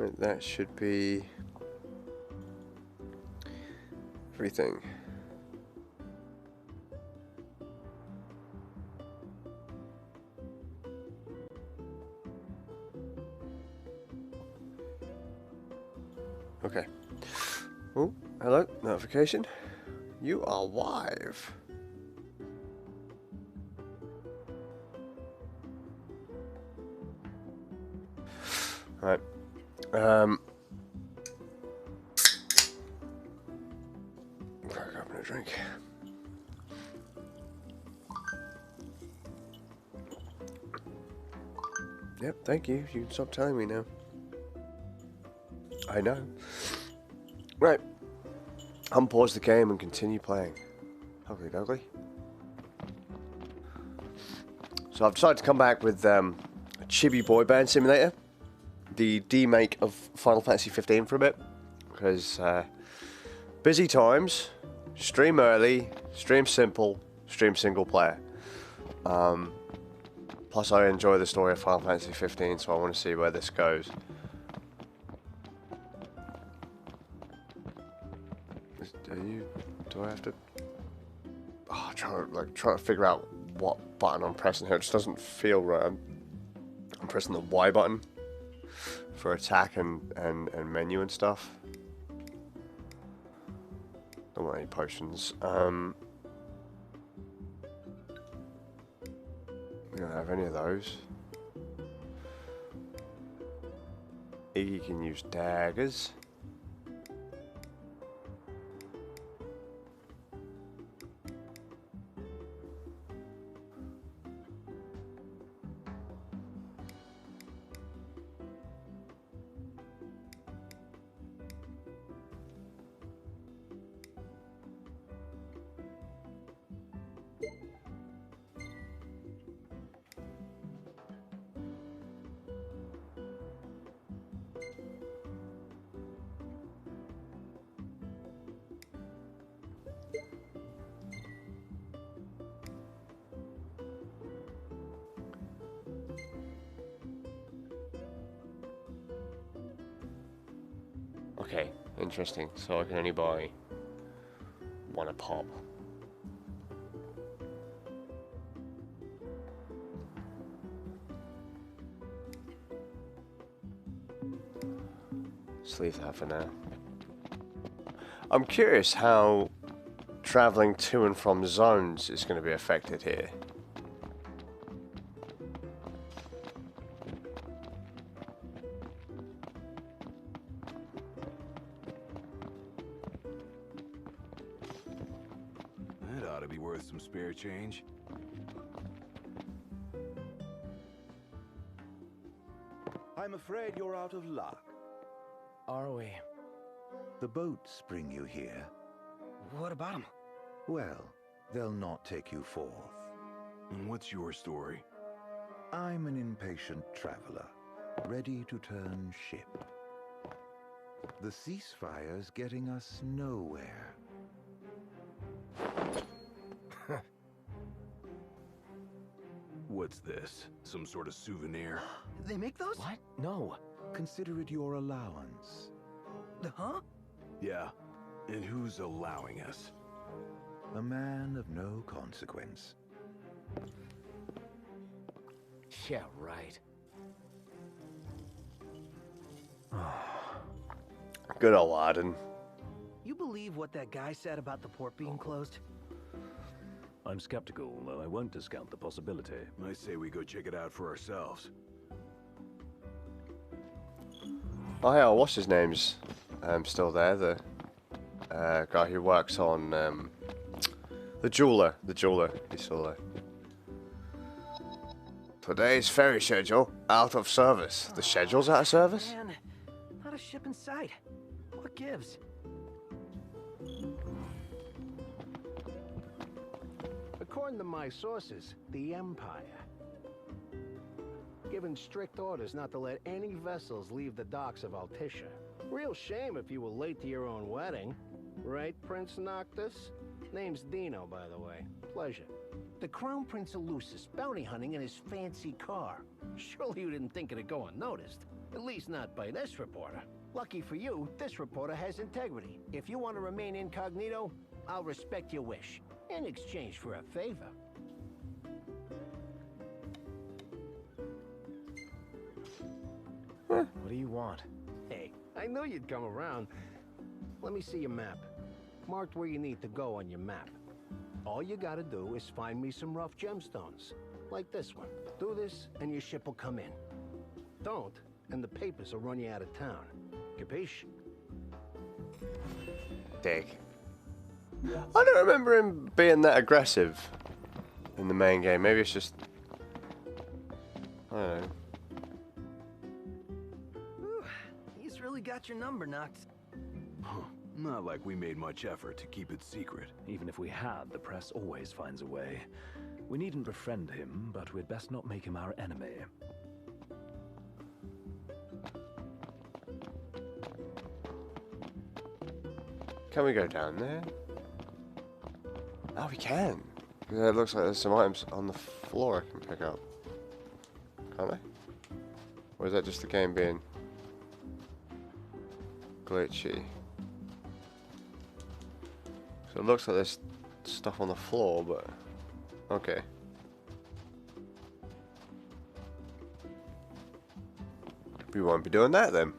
Right, that should be everything. Okay. Oh, hello, notification. You are live. Right. Open a drink. Yep, thank you. You can stop telling me now. I know. Right. Unpause the game and continue playing. Ugly dogly. So I've decided to come back with a Chibi Boyband Simulator. The demake of Final Fantasy 15 for a bit. Because busy times, stream early, stream simple, stream single player. Plus I enjoy the story of Final Fantasy 15, so I want to see where this goes. Do I have to? Oh, trying to figure out what button I'm pressing here. It just doesn't feel right. I'm pressing the Y button for attack and menu and stuff. Don't want any potions. We don't have any of those. Iggy can use daggers. Okay, interesting. So I can only buy one a pop. Just leave that for now. I'm curious how traveling to and from zones is going to be affected here. That ought to be worth some spare change. I'm afraid you're out of luck. Are we? The boats bring you here. What about them? Well, they'll not take you forth. And what's your story? I'm an impatient traveler, ready to turn ship. The ceasefire's getting us nowhere. What's this? Some sort of souvenir? They make those? What? No. Consider it your allowance. Huh? Yeah. And who's allowing us? A man of no consequence. Yeah, right. Good old Arden. You believe what that guy said about the port being closed? I'm skeptical, though I won't discount the possibility. I say we go check it out for ourselves. Oh yeah, what's his name's still there, the guy who works on the jeweler, he's still there. Today's ferry schedule out of service. The schedule's out of service? Man, not a ship in sight. What gives? According to my sources, the Empire given strict orders not to let any vessels leave the docks of Altissia. Real shame if you were late to your own wedding. Right, Prince Noctis? Name's Dino, by the way. Pleasure. The Crown Prince of Lucis bounty hunting in his fancy car. Surely you didn't think it'd go unnoticed. At least not by this reporter. Lucky for you, this reporter has integrity. If you want to remain incognito, I'll respect your wish. In exchange for a favor. What do you want? Hey, I knew you'd come around. Let me see your map. Marked where you need to go on your map. All you gotta do is find me some rough gemstones. Like this one. Do this, and your ship will come in. Don't, and the papers will run you out of town. Capiche? Dig. I don't remember him being that aggressive in the main game. Maybe it's just... I don't know. Whew, he's really got your number, Nox. Not like we made much effort to keep it secret. Even if we had, the press always finds a way. We needn't befriend him, but we'd best not make him our enemy. Can we go down there? Oh, we can. Yeah, it looks like there's some items on the floor I can pick up. Can't I? Or is that just the game being glitchy? So it looks like there's stuff on the floor, but okay. We won't be doing that then.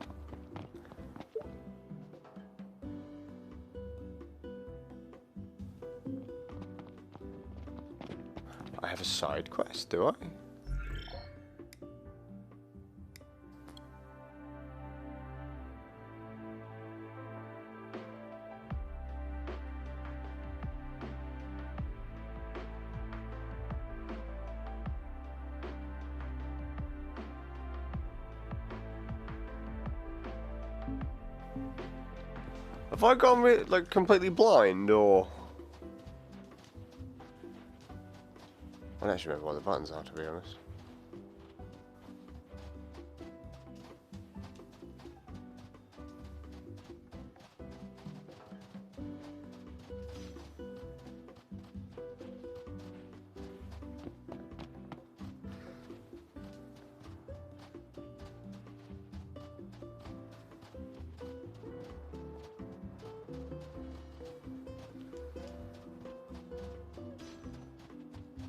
I have a side quest, do I? Have I gone like completely blind, or? I don't actually remember what the buttons are, to be honest.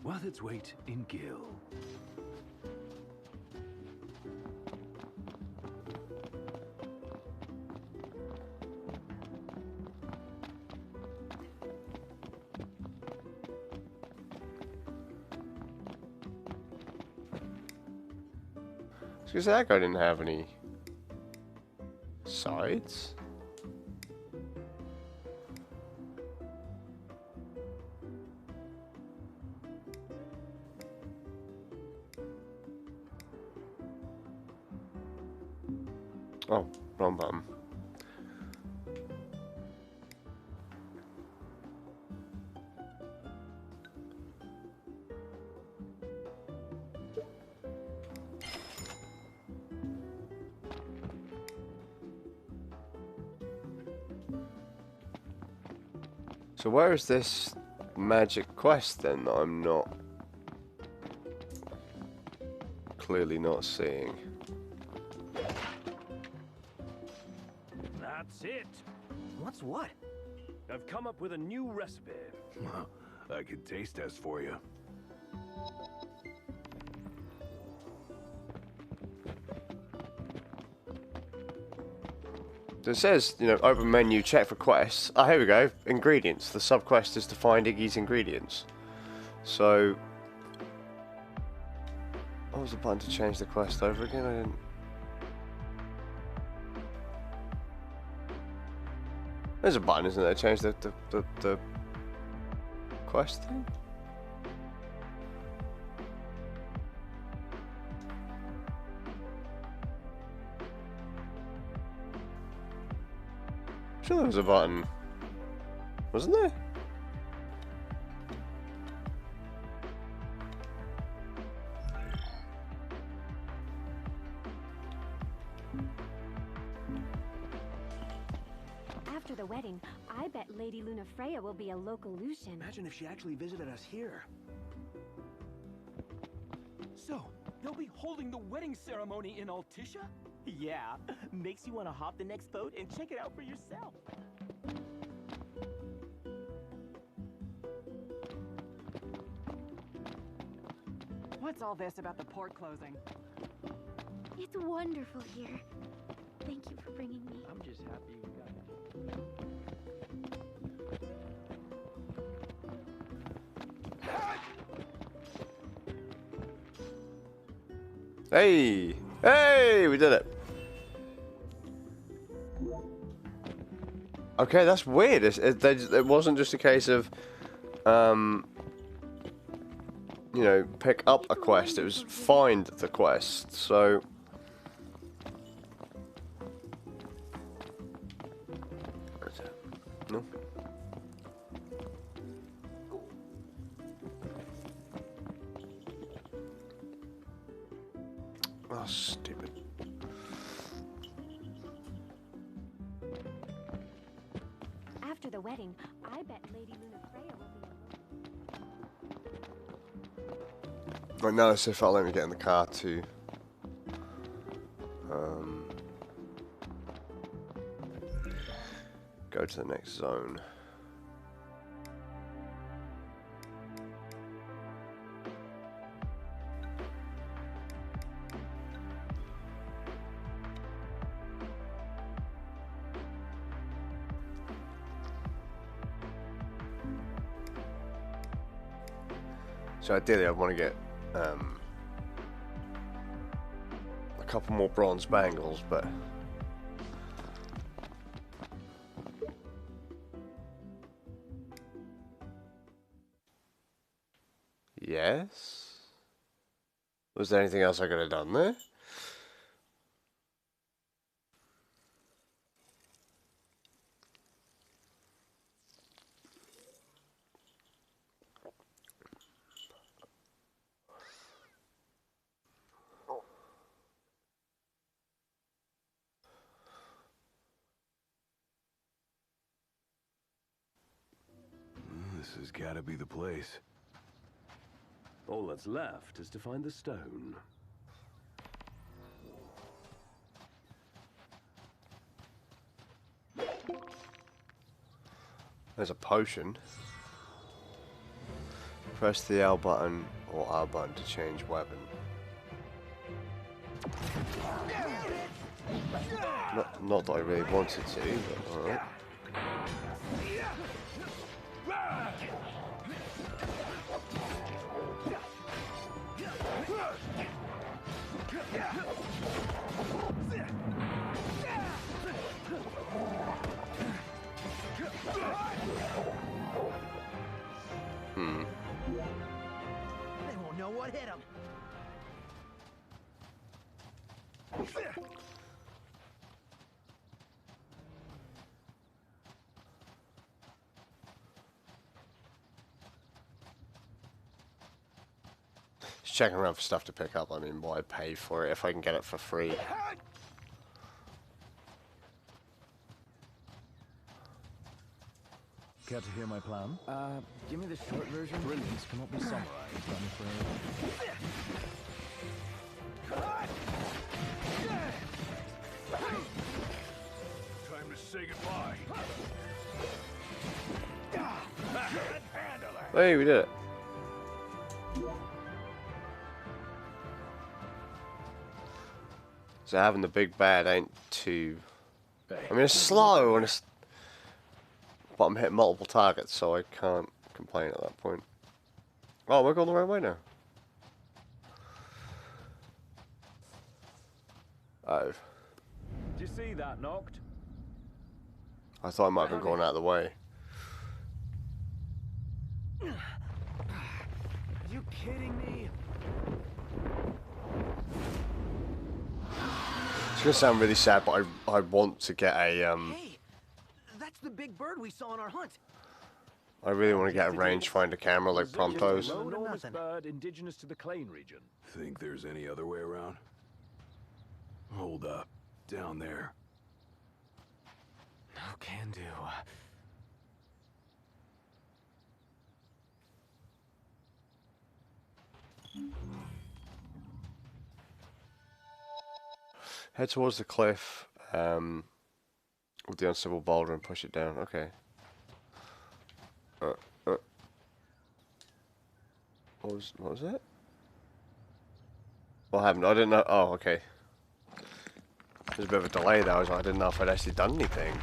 Worth its weight in gil. Because that guy didn't have any sides. Oh, wrong button. So where is this magic quest then that I'm not clearly not seeing? That's it! What's what? I've come up with a new recipe. I could taste test for you. It says, you know, open menu, check for quests. Oh, here we go. Ingredients. The sub-quest is to find Iggy's ingredients. So... what was the button to change the quest over again? I didn't... There's a button, isn't there, to change the quest thing? I'm sure there was a button. Wasn't there? After the wedding, I bet Lady Luna Freya will be a local Lucian. Imagine if she actually visited us here. So, they'll be holding the wedding ceremony in Altissia? Yeah, makes you want to hop the next boat and check it out for yourself. What's all this about the port closing? It's wonderful here. Thank you for bringing me. I'm just happy you got Hey! Hey! We did it! Okay, that's weird. It wasn't just a case of, you know, pick up a quest. It was find the quest. So... No? Oh, stupid. After the wedding, I bet Lady Luna Freya will be I noticed if I'll let me get in the car to go to the next zone. So ideally I want to get a couple more bronze bangles, but yes? Was there anything else I could have done there? This has got to be the place. All that's left is to find the stone. There's a potion. Press the L button or R button to change weapon. Not that I really wanted to, but alright. They won't know what hit them. Just checking around for stuff to pick up. I mean, why pay for it if I can get it for free? Care to hear my plan? Give me the short version. Brilliance cannot be summarized, I'm afraid. Time to say goodbye. Hey, we did it. So having the big bad ain't too... I mean, it's slow, and it's... But I'm hitting multiple targets, so I can't complain at that point. Oh, we're going the right way now. Oh. Did you see that, Knocked? I thought I might have been going out of the way. Are you kidding me? It's gonna sound really sad, but I want to get a Hey, that's the big bird we saw on our hunt. I really want to get a rangefinder camera like It's Prompto's. an enormous Nothing. bird indigenous to the Clane region. Think there's any other way around? Hold up. Down there. No can do. Head towards the cliff with the unstable boulder and push it down. Okay. What was that? What happened? I didn't know. Oh, okay. There's a bit of a delay there. I didn't know if I'd actually done anything.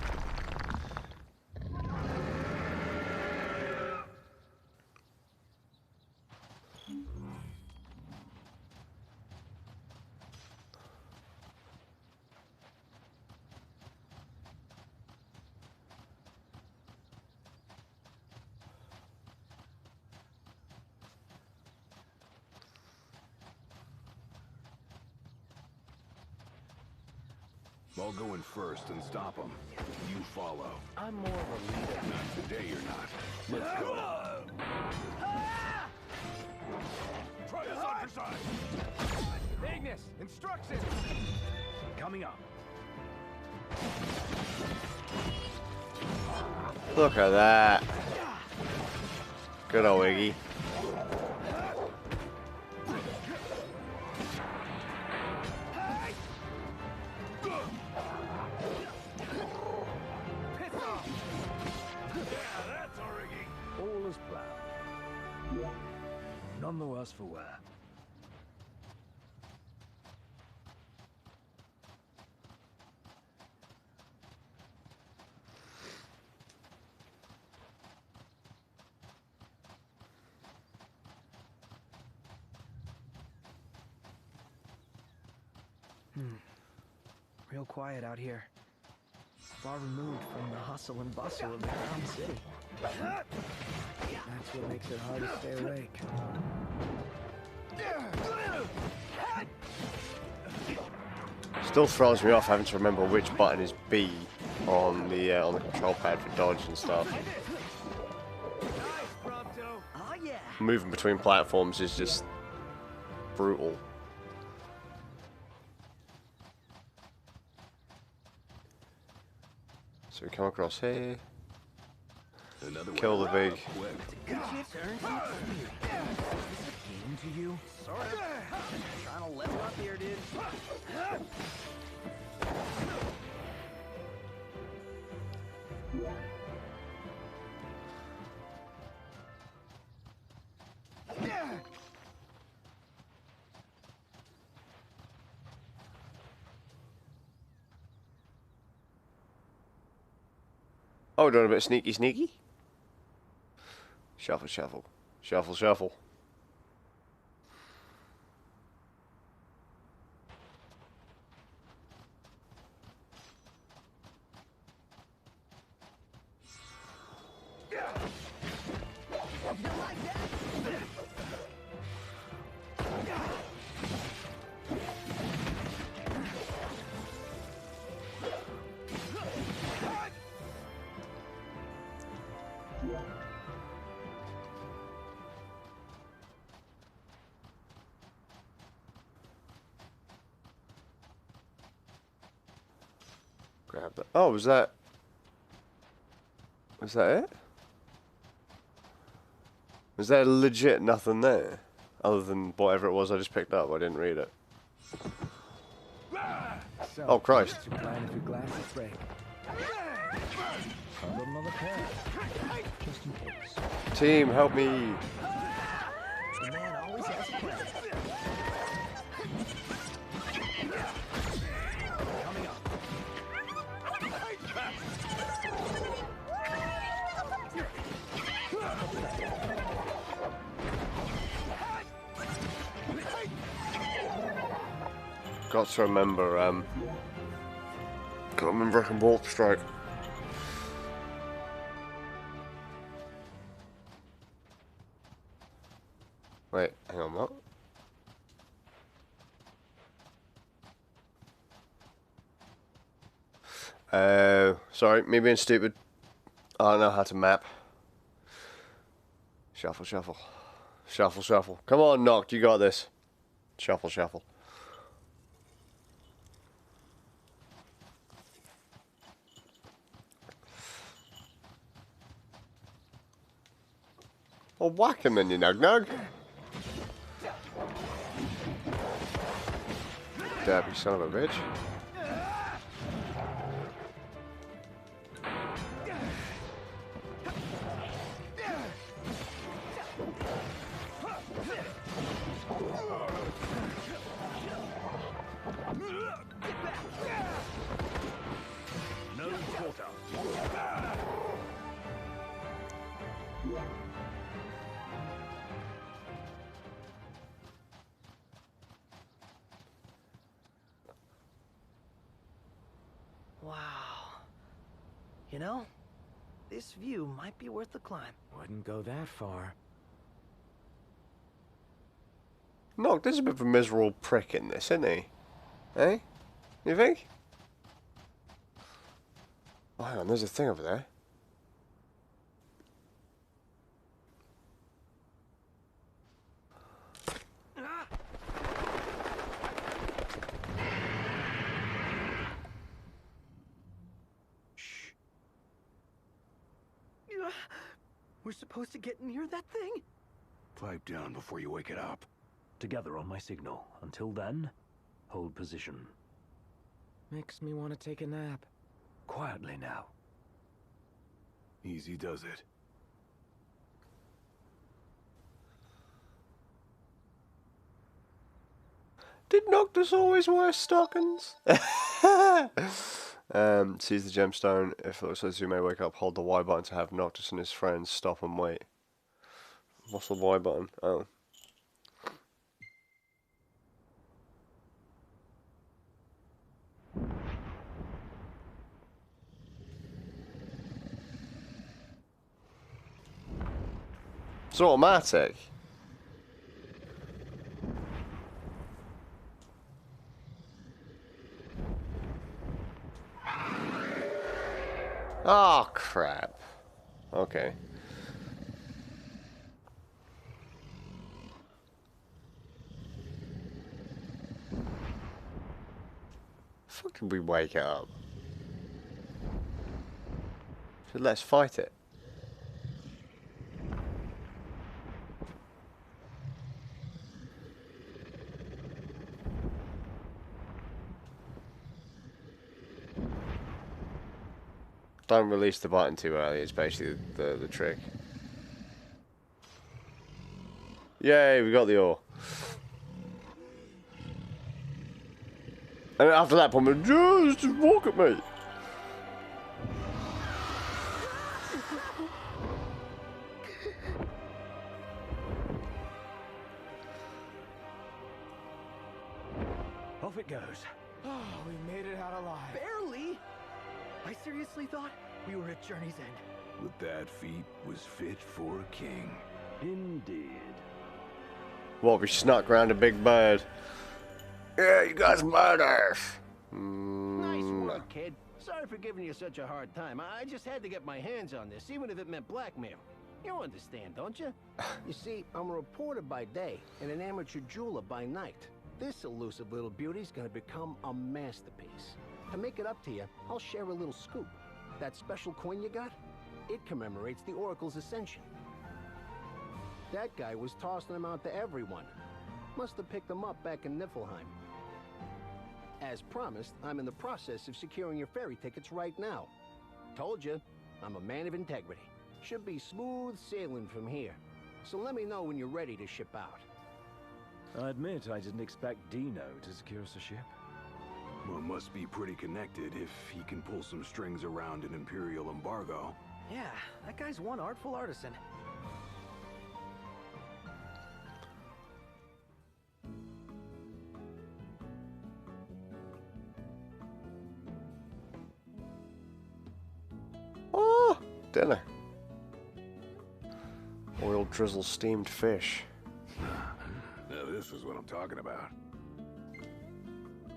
I'll go in first and stop them. You follow. I'm more of a leader. Not today, you're not. Let's go. Try this on for size. Ignis, instructions! Coming up. Look at that. Good old Iggy. All as planned. None the worse for wear. Real quiet out here. Far removed from the hustle and bustle of the crown city. That's what makes it hard to stay awake. Still throws me off having to remember which button is B on the control pad for dodge and stuff. Oh yeah. Moving between platforms is just brutal. So we come across here, kill the big. Game to you? Sort of. Trying to level up here, dude. Oh, we're doing a bit of sneaky sneaky. Shuffle, shuffle. Shuffle, shuffle. Grab that. Oh, was that it? Was there legit nothing there? Other than whatever it was I just picked up, I didn't read it. So, Oh, Christ. what's your plan if your glasses break? I've got another pair. Just in case. Team, help me. The man always has a plan. Coming up. Got to remember, I can bolt strike. Wait, hang on, what? Sorry, me being stupid. I don't know how to map. Shuffle, shuffle. Shuffle, shuffle. Come on, Noct, you got this. Shuffle, shuffle. Well, whack him then, you nug-nug. Dab, you son of a bitch. Wow. You know, this view might be worth the climb. Wouldn't go that far. Nock, there's a bit of a miserable prick in this, isn't he? Eh? You think? Oh, hang on, there's a thing over there. We're supposed to get near that thing? Pipe down before you wake it up. Together on my signal. Until then, hold position. Makes me want to take a nap. Quietly now. Easy does it. Did Noctis always wear stockings? Seize the gemstone. If it looks as you may wake up, hold the Y button to have Noctis and his friends stop and wait. What's the Y button? Oh. It's automatic. Oh, crap. Okay. Fuck did we wake up? So let's fight it. Don't release the button too early, it's basically the trick. Yay, we got the ore. And after that point, just walk at me. Off it goes. Oh, we made it out alive. Barely! I seriously thought we were at journey's end. With that feat, was fit for a king. Indeed. What, we snuck round a big bird? Yeah, you guys murder. Nice work, kid. Sorry for giving you such a hard time. I just had to get my hands on this, even if it meant blackmail. You understand, don't you? You see, I'm a reporter by day and an amateur jeweler by night. This elusive little beauty's gonna become a masterpiece. To make it up to you, I'll share a little scoop. That special coin you got? It commemorates the Oracle's ascension. That guy was tossing them out to everyone. Must have picked them up back in Niflheim. As promised, I'm in the process of securing your ferry tickets right now. Told you, I'm a man of integrity. Should be smooth sailing from here. So let me know when you're ready to ship out. I admit I didn't expect Dino to secure us a ship. Well, must be pretty connected if he can pull some strings around an Imperial embargo. Yeah, that guy's one artful artisan. Oh, dinner. Oil drizzle steamed fish. Now this is what I'm talking about.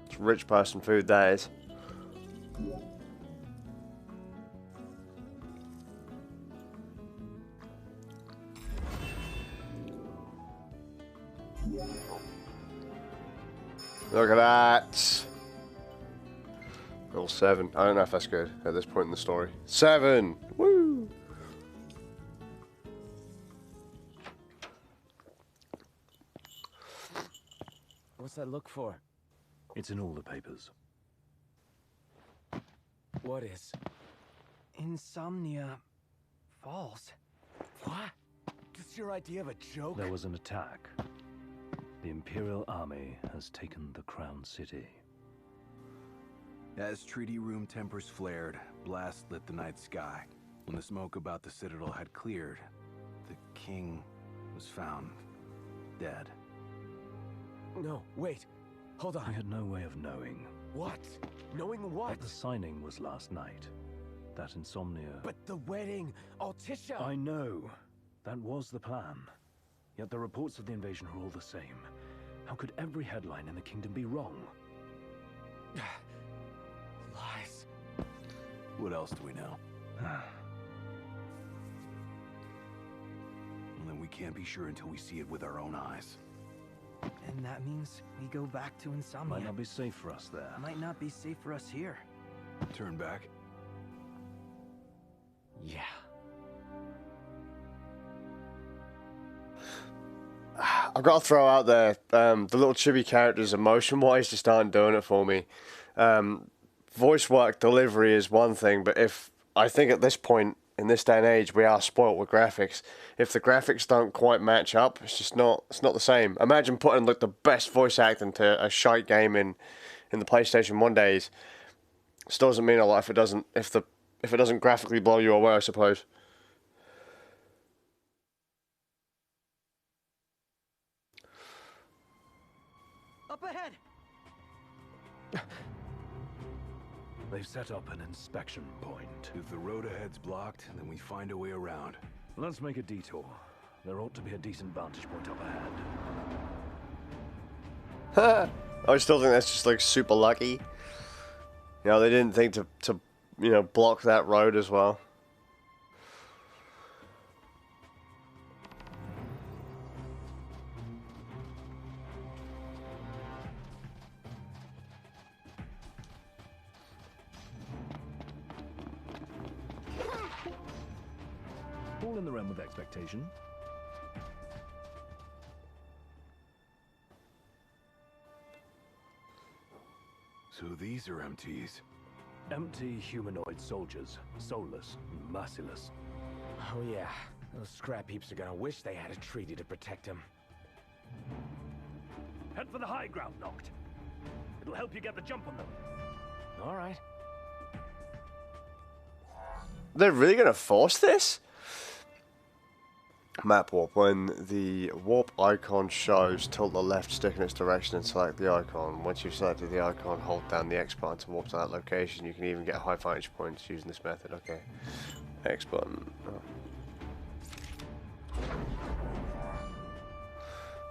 It's rich person food, that is. Look at that. Level 7. I don't know if that's good at this point in the story. 7! Woo! What's that look for? It's in all the papers. What is? Insomnia Falls. What? Just your idea of a joke? There was an attack. The Imperial Army has taken the Crown City. As treaty room tempers flared, blast lit the night sky. When the smoke about the Citadel had cleared, The king was found dead. No, wait. Hold on. I had no way of knowing. What? Knowing what? But the signing was last night. That insomnia... But the wedding! Altisha! I know. That was the plan. Yet the reports of the invasion are all the same. How could every headline in the kingdom be wrong? Lies. What else do we know? Well, then we can't be sure until we see it with our own eyes. And that means we go back to Insomnia. Might not be safe for us there. Might not be safe for us here. Turn back. Yeah. I've got to throw out there, the little Chibi characters, emotion-wise, just aren't doing it for me. Voice work, delivery is one thing, but I think at this point, in this day and age, we are spoilt with graphics. If the graphics don't quite match up, it's not the same. Imagine putting like the best voice acting to a shite game in the PlayStation 1 days. Still doesn't mean a lot if it doesn't graphically blow you away, I suppose. Up ahead! They've set up an inspection point. If the road ahead's blocked, then we find a way around. Let's make a detour. There ought to be a decent vantage point up ahead. I still think that's just like super lucky. You know, they didn't think to you know, block that road as well. All in the realm of expectation. So these are MTs. Empty humanoid soldiers. Soulless, merciless. Oh yeah. Those scrap heaps are gonna wish they had a treaty to protect him. Head for the high ground, Noct. It'll help you get the jump on them. Alright. They're really gonna force this? Map warp. When the warp icon shows, tilt the left stick in its direction and select the icon. Once you've selected the icon, hold down the X button to warp to that location. You can even get high vantage points using this method. Okay. X button. Oh.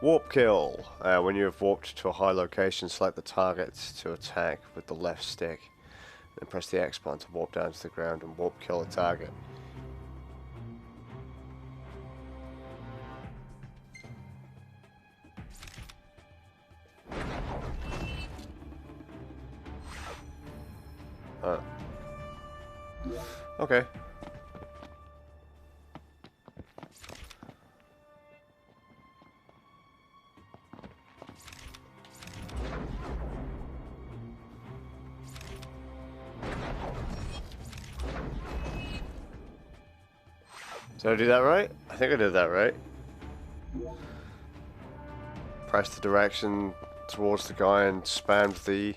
Warp kill. When you have warped to a high location, select the target to attack with the left stick. Then press the X button to warp down to the ground and warp kill the target. Okay. Did I do that right? I think I did that right. Press the direction towards the guy and spam the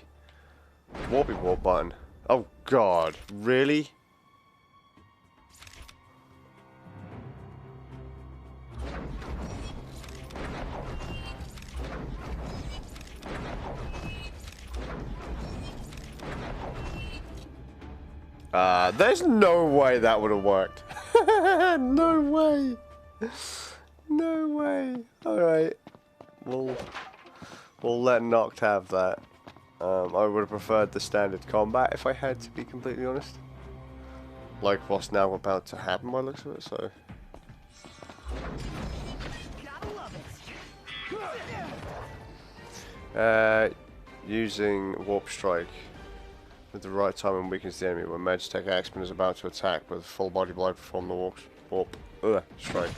warpy warp button. Oh god, really? There's no way that would have worked. No way. No way. Alright. We'll let Noct have that. I would have preferred the standard combat if I had to be completely honest. Like what's now about to happen by the looks of it, so. Using Warp Strike with the right time weakens the enemy. When Magitech Axeman is about to attack with full body blow, perform the warp strike.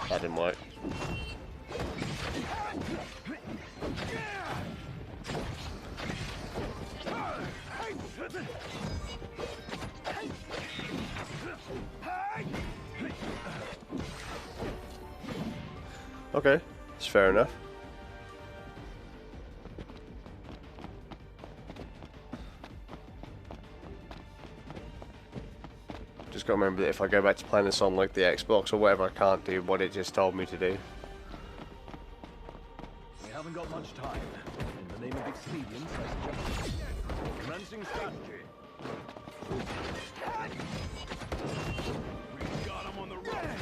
That didn't work. Okay, it's fair enough. Just gotta remember that if I go back to playing this on like the Xbox or whatever, I can't do what it just told me to do. We haven't got much time. In the name of expedience, I suggest commencing strategy. We've got him on the rope now.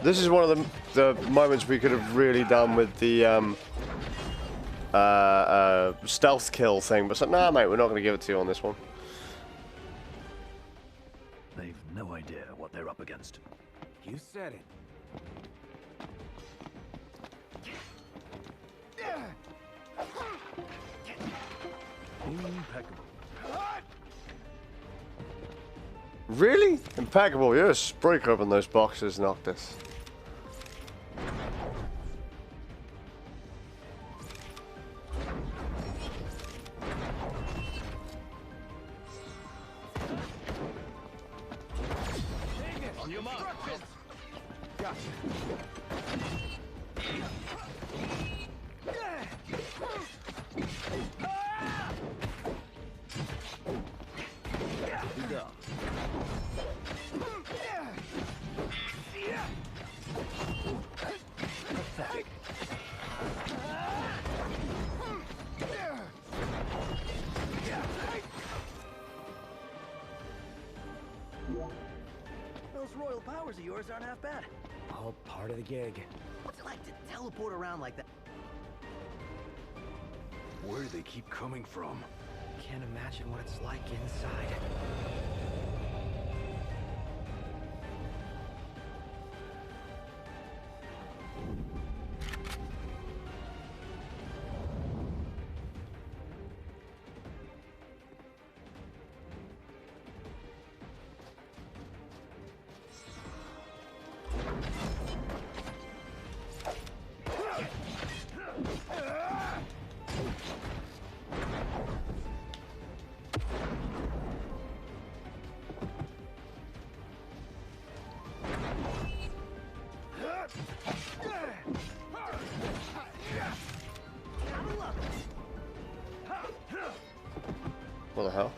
This is one of the moments we could have really done with the stealth kill thing, but it's like, nah, mate, we're not going to give it to you on this one. They've no idea what they're up against. You said it. Impeccable. Really? Impeccable. Yes. Break open those boxes, Noctis. On your mark. Those royal powers of yours aren't half bad. All part of the gig. What's it like to teleport around like that? Where do they keep coming from? Can't imagine what it's like inside. What the hell?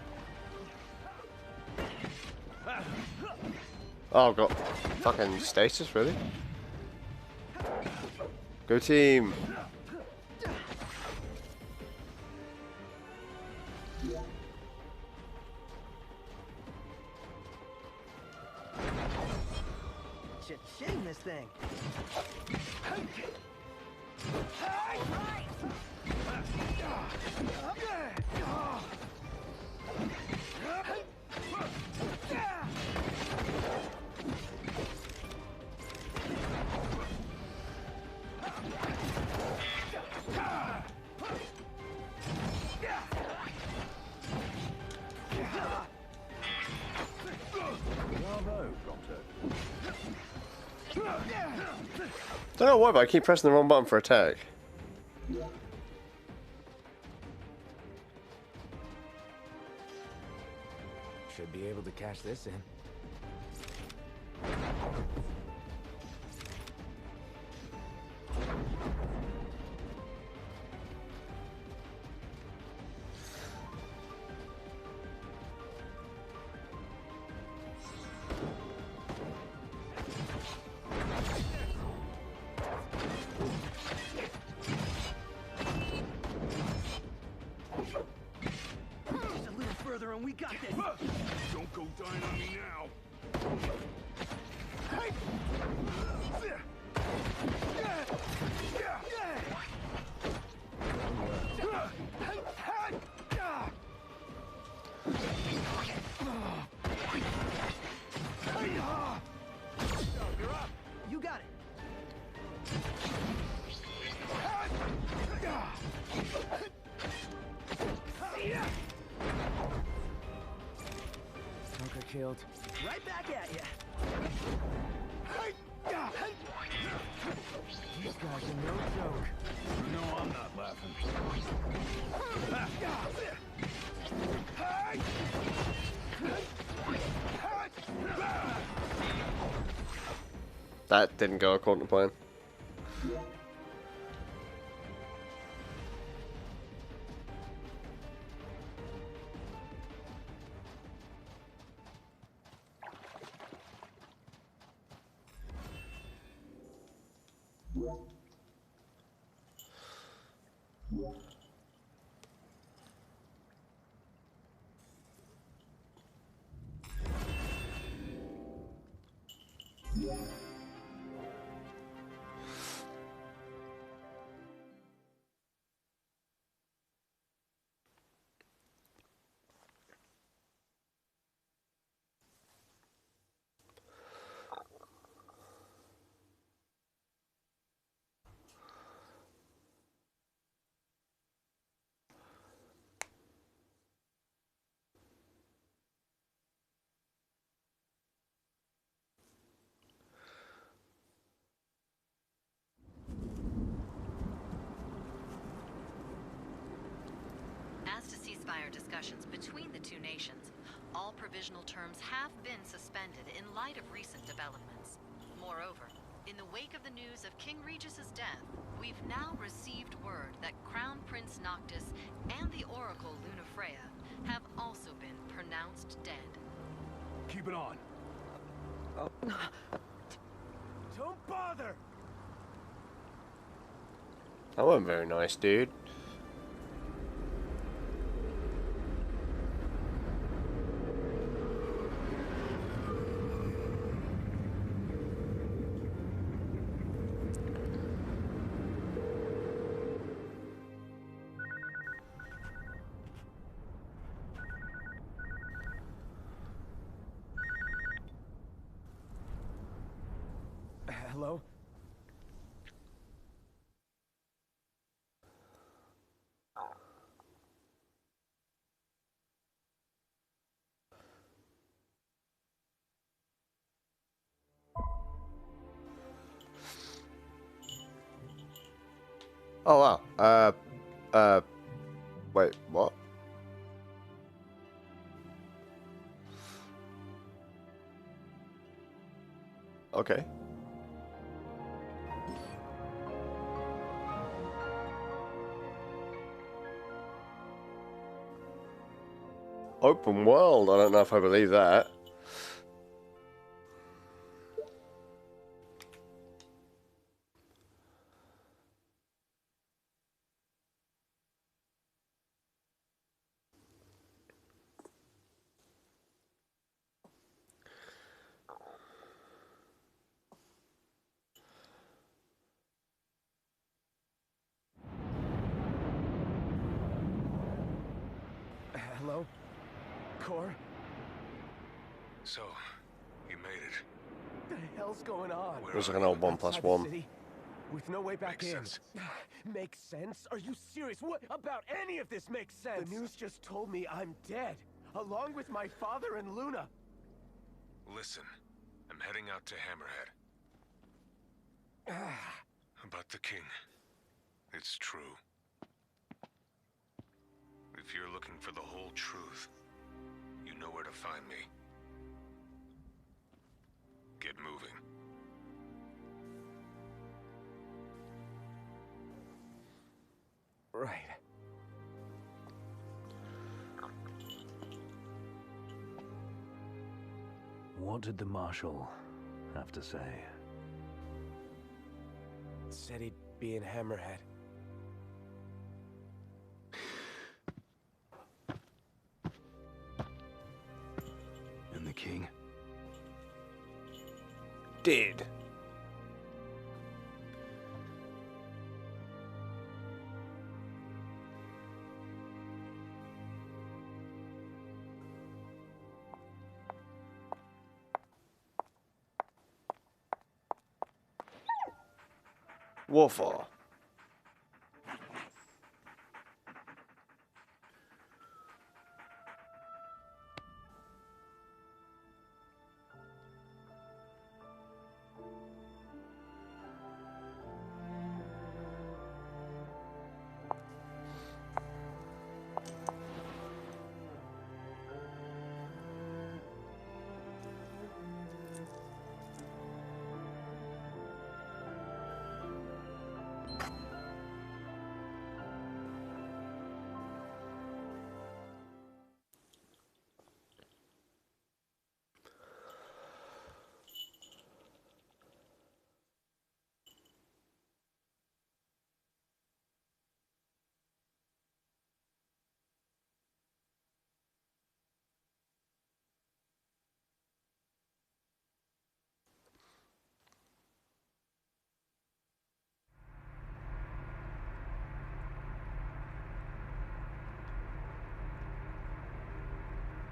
Oh, I've got fucking stasis, really? Go team! Cha-ching this thing. Don't know why, but I keep pressing the wrong button for attack. Should be able to cash this in. Just a little further and we got this. Don't go dying on me now. You got it. Joker killed. Right back at ya. These guys are no joke. No, I'm not laughing. That didn't go according to plan. As to ceasefire discussions between the two nations, all provisional terms have been suspended in light of recent developments. Moreover, in the wake of the news of King Regis's death, we've now received word that Crown Prince Noctis and the Oracle Lunafreya have also been pronounced dead. Keep it on. Don't bother! That wasn't very nice, dude. Hello? Oh wow. Wait, what? Okay. Open world. I don't know if I believe that. Hello? Core? So, you made it. What the hell's going on? Where Looks are like an you? old 1+1. Outside the city, with no way back Makes in. sense. Makes sense? Are you serious? What about any of this makes sense? The news just told me I'm dead, along with my father and Luna. Listen, I'm heading out to Hammerhead. About the king. It's true. If you're looking for the whole truth, you know where to find me. Get moving. Right. What did the Marshal have to say? Said he'd be in Hammerhead. And the king? Did. What for?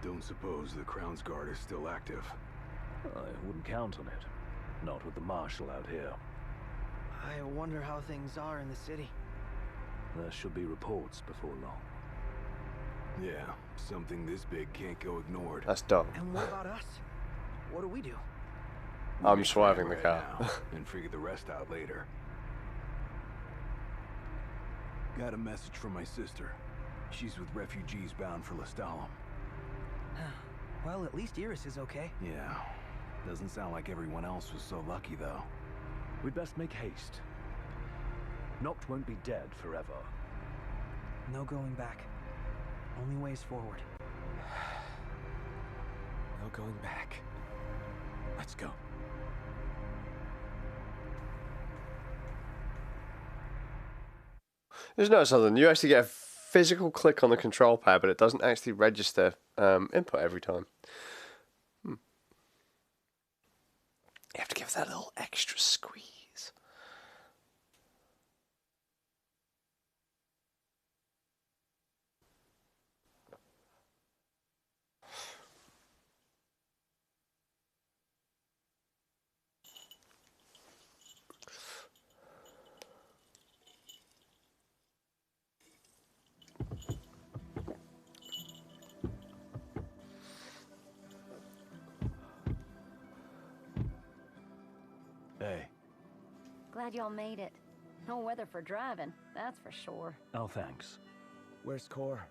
Don't suppose the Crown's Guard is still active? I wouldn't count on it. Not with the Marshal out here. I wonder how things are in the city. There should be reports before long. Yeah, something this big can't go ignored. That's dumb. And what about us? What do we do? I'm swerving the car. And figure the rest out later. Got a message from my sister. She's with refugees bound for Lestalem. Well, at least Iris is okay. Yeah. Doesn't sound like everyone else was so lucky, though. We'd best make haste. Noct won't be dead forever. No going back. Only ways forward. No going back. Let's go. Just notice something. You actually get a physical click on the control pad, but it doesn't actually register input every time. You have to give that a little extra squeeze. Hey. Glad y'all made it. No weather for driving, that's for sure. Oh, thanks. Where's Core?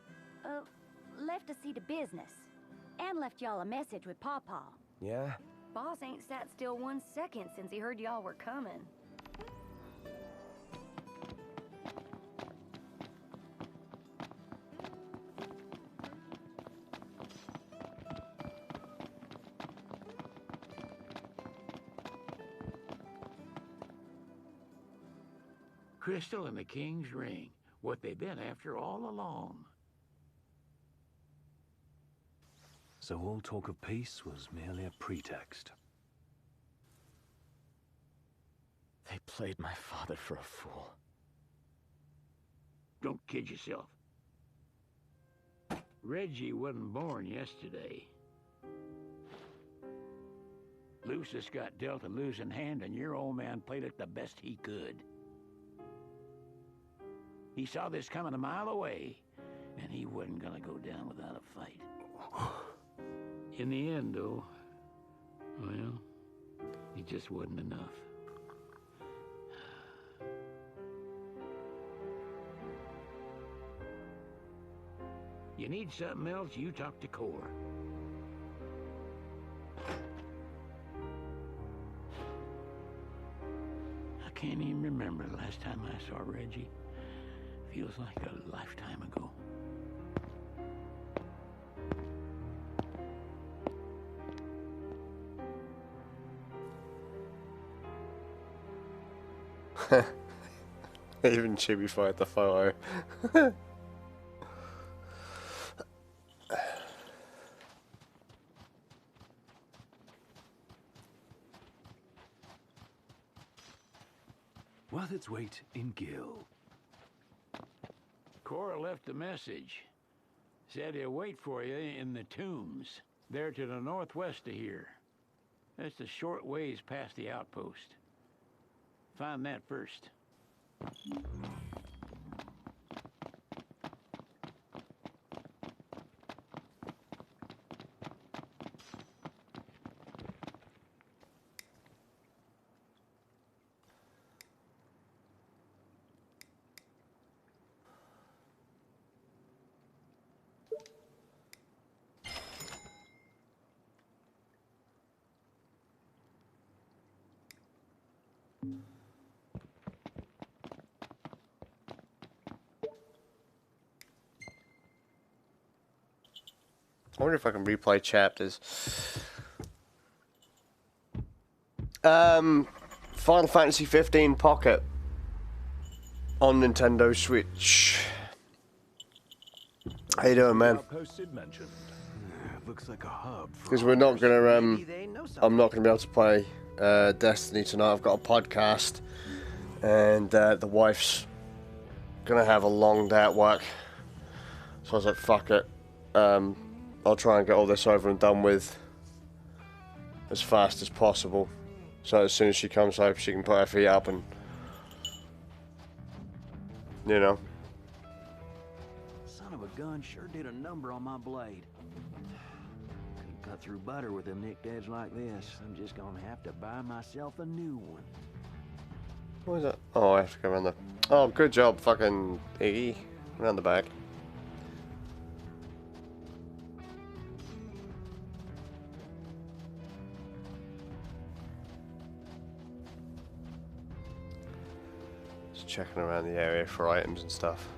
Left to see to business. And left y'all a message with Pawpaw. Yeah? Boss ain't sat still 1 second since he heard y'all were coming. Crystal and the King's Ring. What they've been after all along. So all talk of peace was merely a pretext. They played my father for a fool. Don't kid yourself. Reggie wasn't born yesterday. Lucius got dealt a losing hand, and your old man played it the best he could. He saw this coming a mile away, and he wasn't gonna go down without a fight. In the end, though, well, it just wasn't enough. You need something else, you talk to Core. I can't even remember the last time I saw Reggie. Feels like a lifetime ago. Even Chibi fired the photo. Worth its weight in gil. Cora left a message. Said he'll wait for you in the tombs. They're to the northwest of here. That's a short ways past the outpost. Find that first. I wonder if I can replay chapters. Final Fantasy 15 Pocket on Nintendo Switch. How you doing, man? Looks like a hub. Because we're not gonna I'm not gonna be able to play Destiny tonight. I've got a podcast, and the wife's gonna have a long day at work. So I was like, fuck it. I'll try and get all this over and done with as fast as possible. So as soon as she comes home, she can put her feet up and, you know. Son of a gun sure did a number on my blade. Couldn't cut through butter with a nicked edge like this. I'm just gonna have to buy myself a new one. What is that? Oh, I have to go around the... Oh, good job, fucking Iggy. Around the back. Just checking around the area for items and stuff.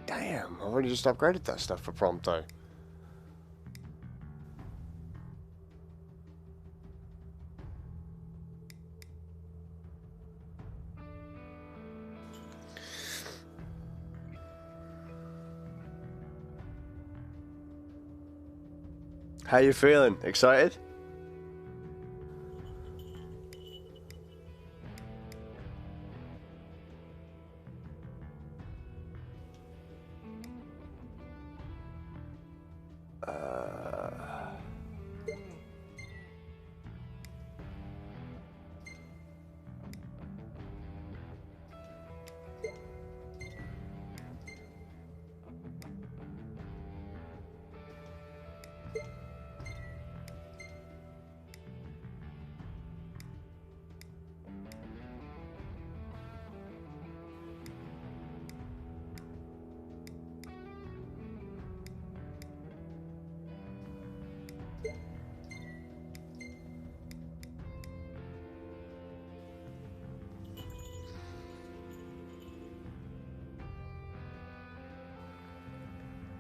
Damn, I've already just upgraded that stuff for Prompto. How you feeling? Excited?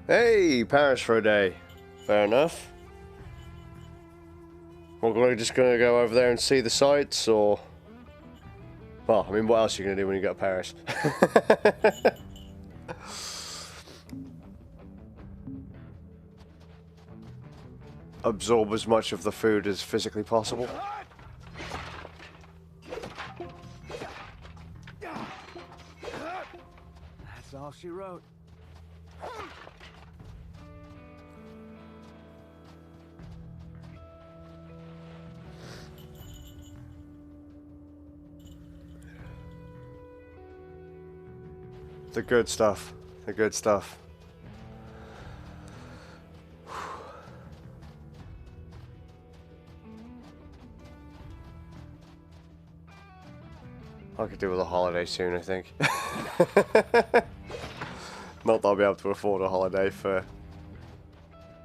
Hey, Paris for a day. Fair enough. We're just going to go over there and see the sights, or... Well, I mean, what else are you going to do when you go to Paris? Absorb as much of the food as physically possible. That's all she wrote. The good stuff. The good stuff. I could do with a holiday soon, I think. Not that I'll be able to afford a holiday for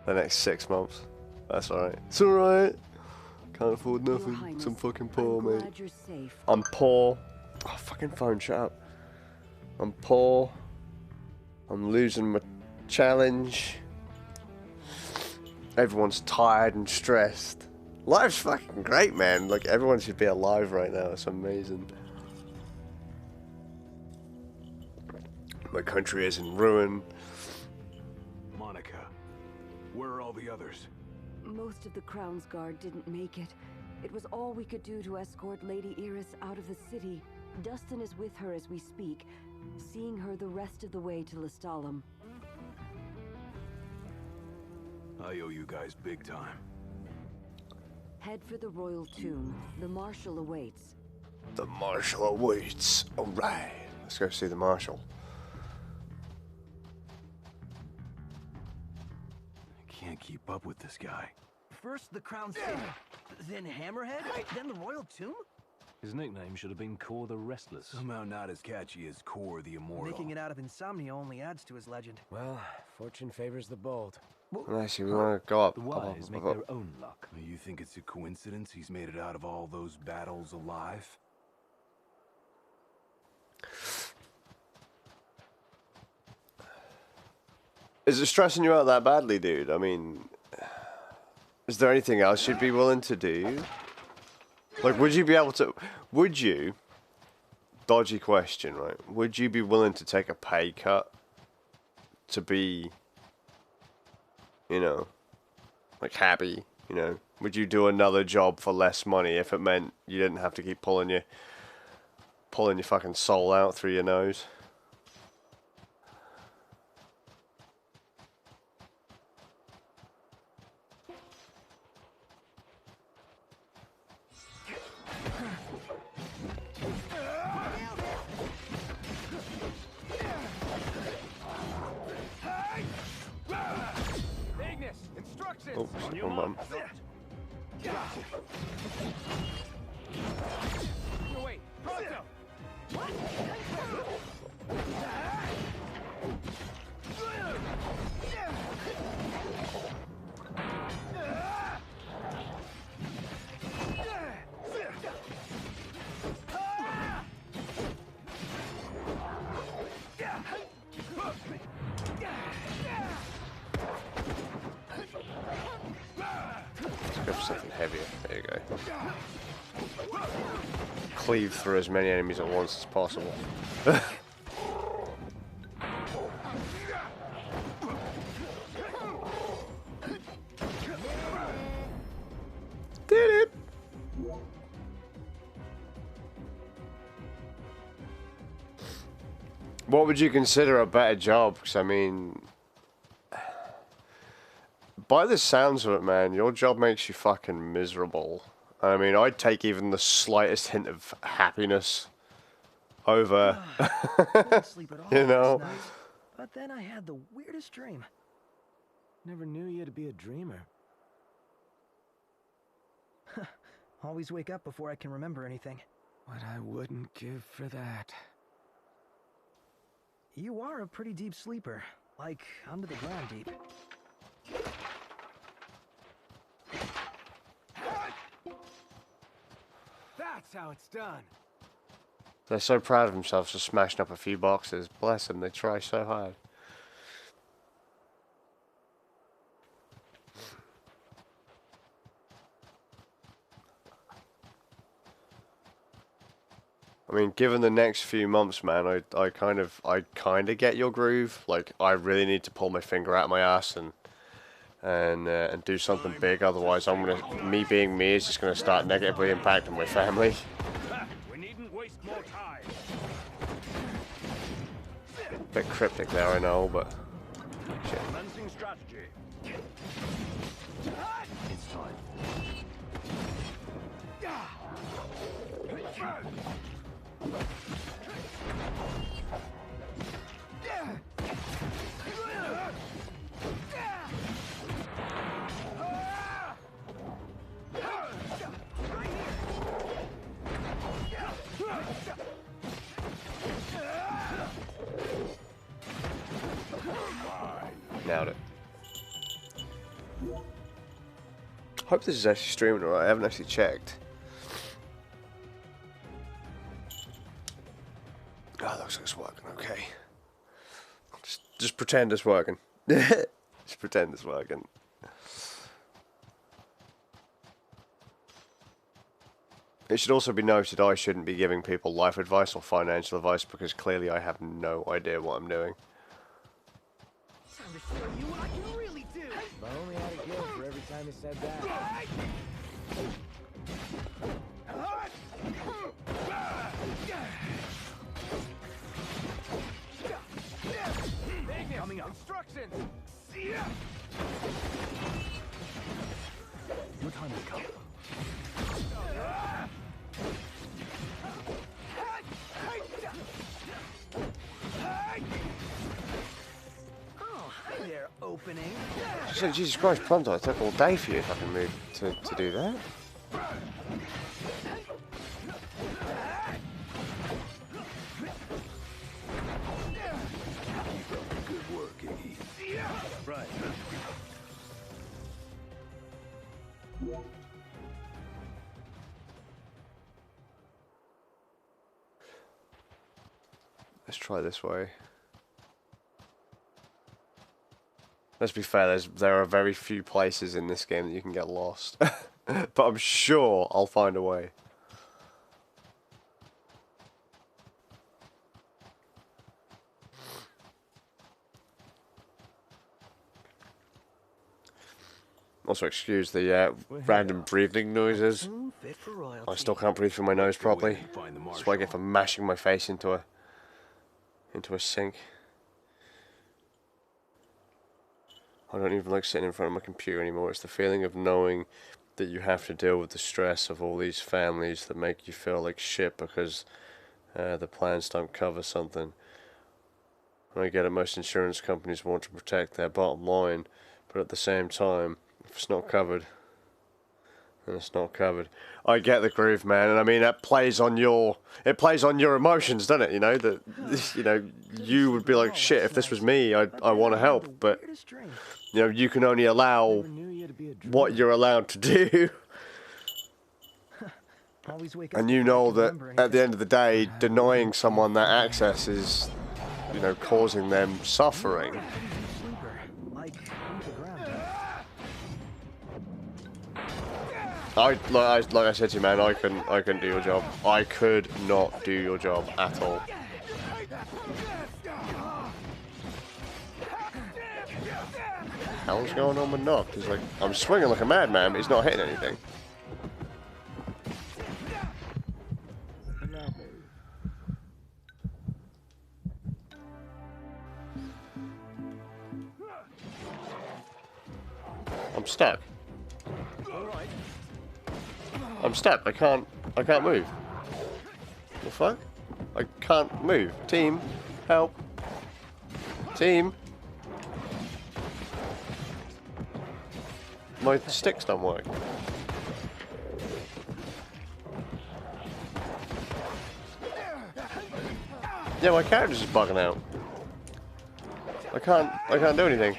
the next 6 months. That's alright. It's alright. Can't afford nothing. I'm fucking poor, mate. I'm poor. Oh, fucking phone, shut up. I'm poor. I'm losing my challenge. Everyone's tired and stressed. Life's fucking great, man. Like, everyone should be alive right now. It's amazing. My country is in ruin. Monica, where are all the others? Most of the Crown's Guard didn't make it. It was all we could do to escort Lady Iris out of the city. Dustin is with her as we speak, seeing her the rest of the way to Lestalem. I owe you guys big time. Head for the royal tomb. The Marshal awaits. The Marshal awaits. Alright. Let's go see the Marshal. I can't keep up with this guy. First the Crown City, then Hammerhead, then the Royal Tomb? His nickname should have been Kor the Restless. Somehow not as catchy as Kor the Immortal. Making it out of insomnia only adds to his legend. Well, fortune favors the bold. Actually, we want to go up. The wise make their own luck. You think it's a coincidence he's made it out of all those battles alive? Is it stressing you out that badly, dude? I mean, is there anything else you'd be willing to do? Like, would you be able to... Would you... Dodgy question, right? Would you be willing to take a pay cut to be, you know, like happy, you know? Would you do another job for less money if it meant you didn't have to keep pulling your fucking soul out through your nose? Oh, wrong button. Wait, pronto! Let's go for something heavier. There you go. Cleave through as many enemies at once as possible. Did it! What would you consider a better job? Because, I mean, by the sounds of it, man, your job makes you fucking miserable. I mean, I'd take even the slightest hint of happiness over, Couldn't sleep at all you know? last night, but then I had the weirdest dream. Never knew you to be a dreamer. Always wake up before I can remember anything. What I wouldn't give for that. You are a pretty deep sleeper, like under the ground deep. That's how it's done. They're so proud of themselves for smashing up a few boxes. Bless them, they try so hard. I mean, given the next few months, man, I kind of get your groove. Like, I really need to pull my finger out of my ass and do something big. Otherwise, me being me is just gonna start negatively impacting my family. We needn't waste more time. Bit cryptic there, I know, but shit. Commencing strategy. It's time. Nailed it. Hope this is actually streaming alright. I haven't actually checked. Oh, looks like it's working okay. Just pretend it's working. Just pretend it's working. It should also be noted I shouldn't be giving people life advice or financial advice because clearly I have no idea what I'm doing. Time to show you what I can really do. If I only had a gift for every time he said that. Coming up. Instructions. Your time has come. Oh, hi there, opening. She said, Jesus Christ, Pronto, it took all day for you if I can move to do that. Good work, Iggy. Right. Let's try this way. Let's be fair, there are very few places in this game that you can get lost. But I'm sure I'll find a way. Also excuse the random breathing noises. I still can't breathe through my nose properly. That's what I get for mashing my face into a sink. I don't even like sitting in front of my computer anymore. It's the feeling of knowing that you have to deal with the stress of all these families that make you feel like shit because the plans don't cover something. And I get it, most insurance companies want to protect their bottom line, but at the same time, if it's not covered, then it's not covered. I get the groove, man, and I mean it plays on your emotions, doesn't it? You know that you would be like, shit, if this was me, I want to help, but you can only allow what you're allowed to do. And you know that at the end of the day, denying someone that access is, causing them suffering. Like I said to you, man, I couldn't do your job. I could not do your job at all. Hell's going on with Noct? He's like, I'm swinging like a madman, but he's not hitting anything. I'm stuck. I'm stuck. I can't move. The fuck? I can't move. Team, help. Team. My sticks don't work. Yeah, my character's just bugging out. I can't do anything.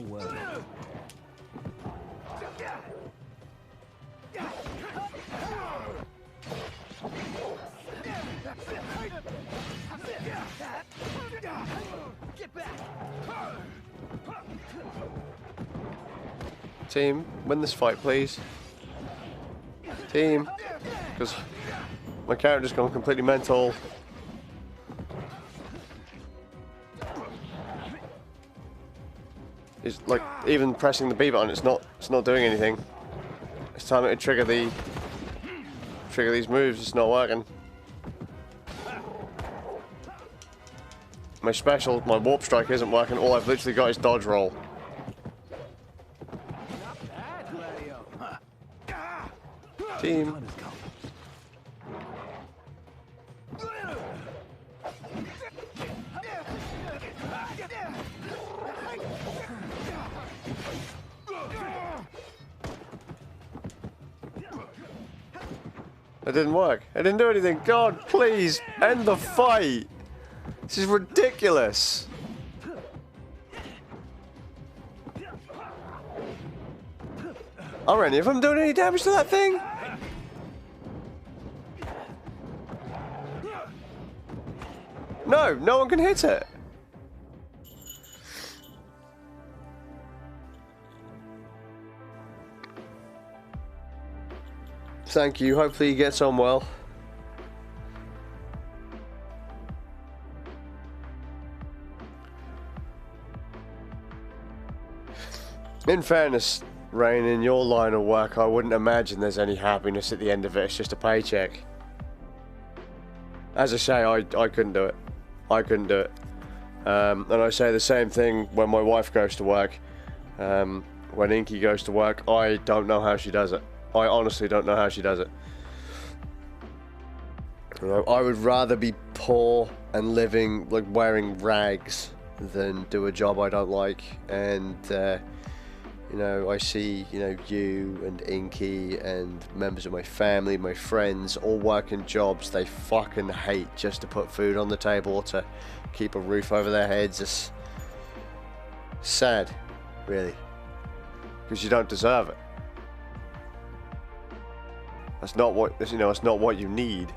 Well. Team, win this fight, please. Team, because my character's gone completely mental. It's like even pressing the B button, it's not doing anything. It's time to trigger these moves. It's not working. My special, my warp strike isn't working. All I've literally got is dodge roll. Team. It didn't work. It didn't do anything. God, please, end the fight. This is ridiculous. Are any of them doing any damage to that thing? No, no one can hit it. Thank you. Hopefully he gets on well. In fairness, Rain, in your line of work, I wouldn't imagine there's any happiness at the end of it. It's just a paycheck. As I say, I couldn't do it. I couldn't do it. And I say the same thing when my wife goes to work. When Inky goes to work, I don't know how she does it. I honestly don't know how she does it. I would rather be poor and living, like wearing rags, than do a job I don't like. And I see, you and Inky and members of my family, my friends, all working jobs they fucking hate just to put food on the table or to keep a roof over their heads. It's sad, really, because you don't deserve it. That's not what, it's not what you need.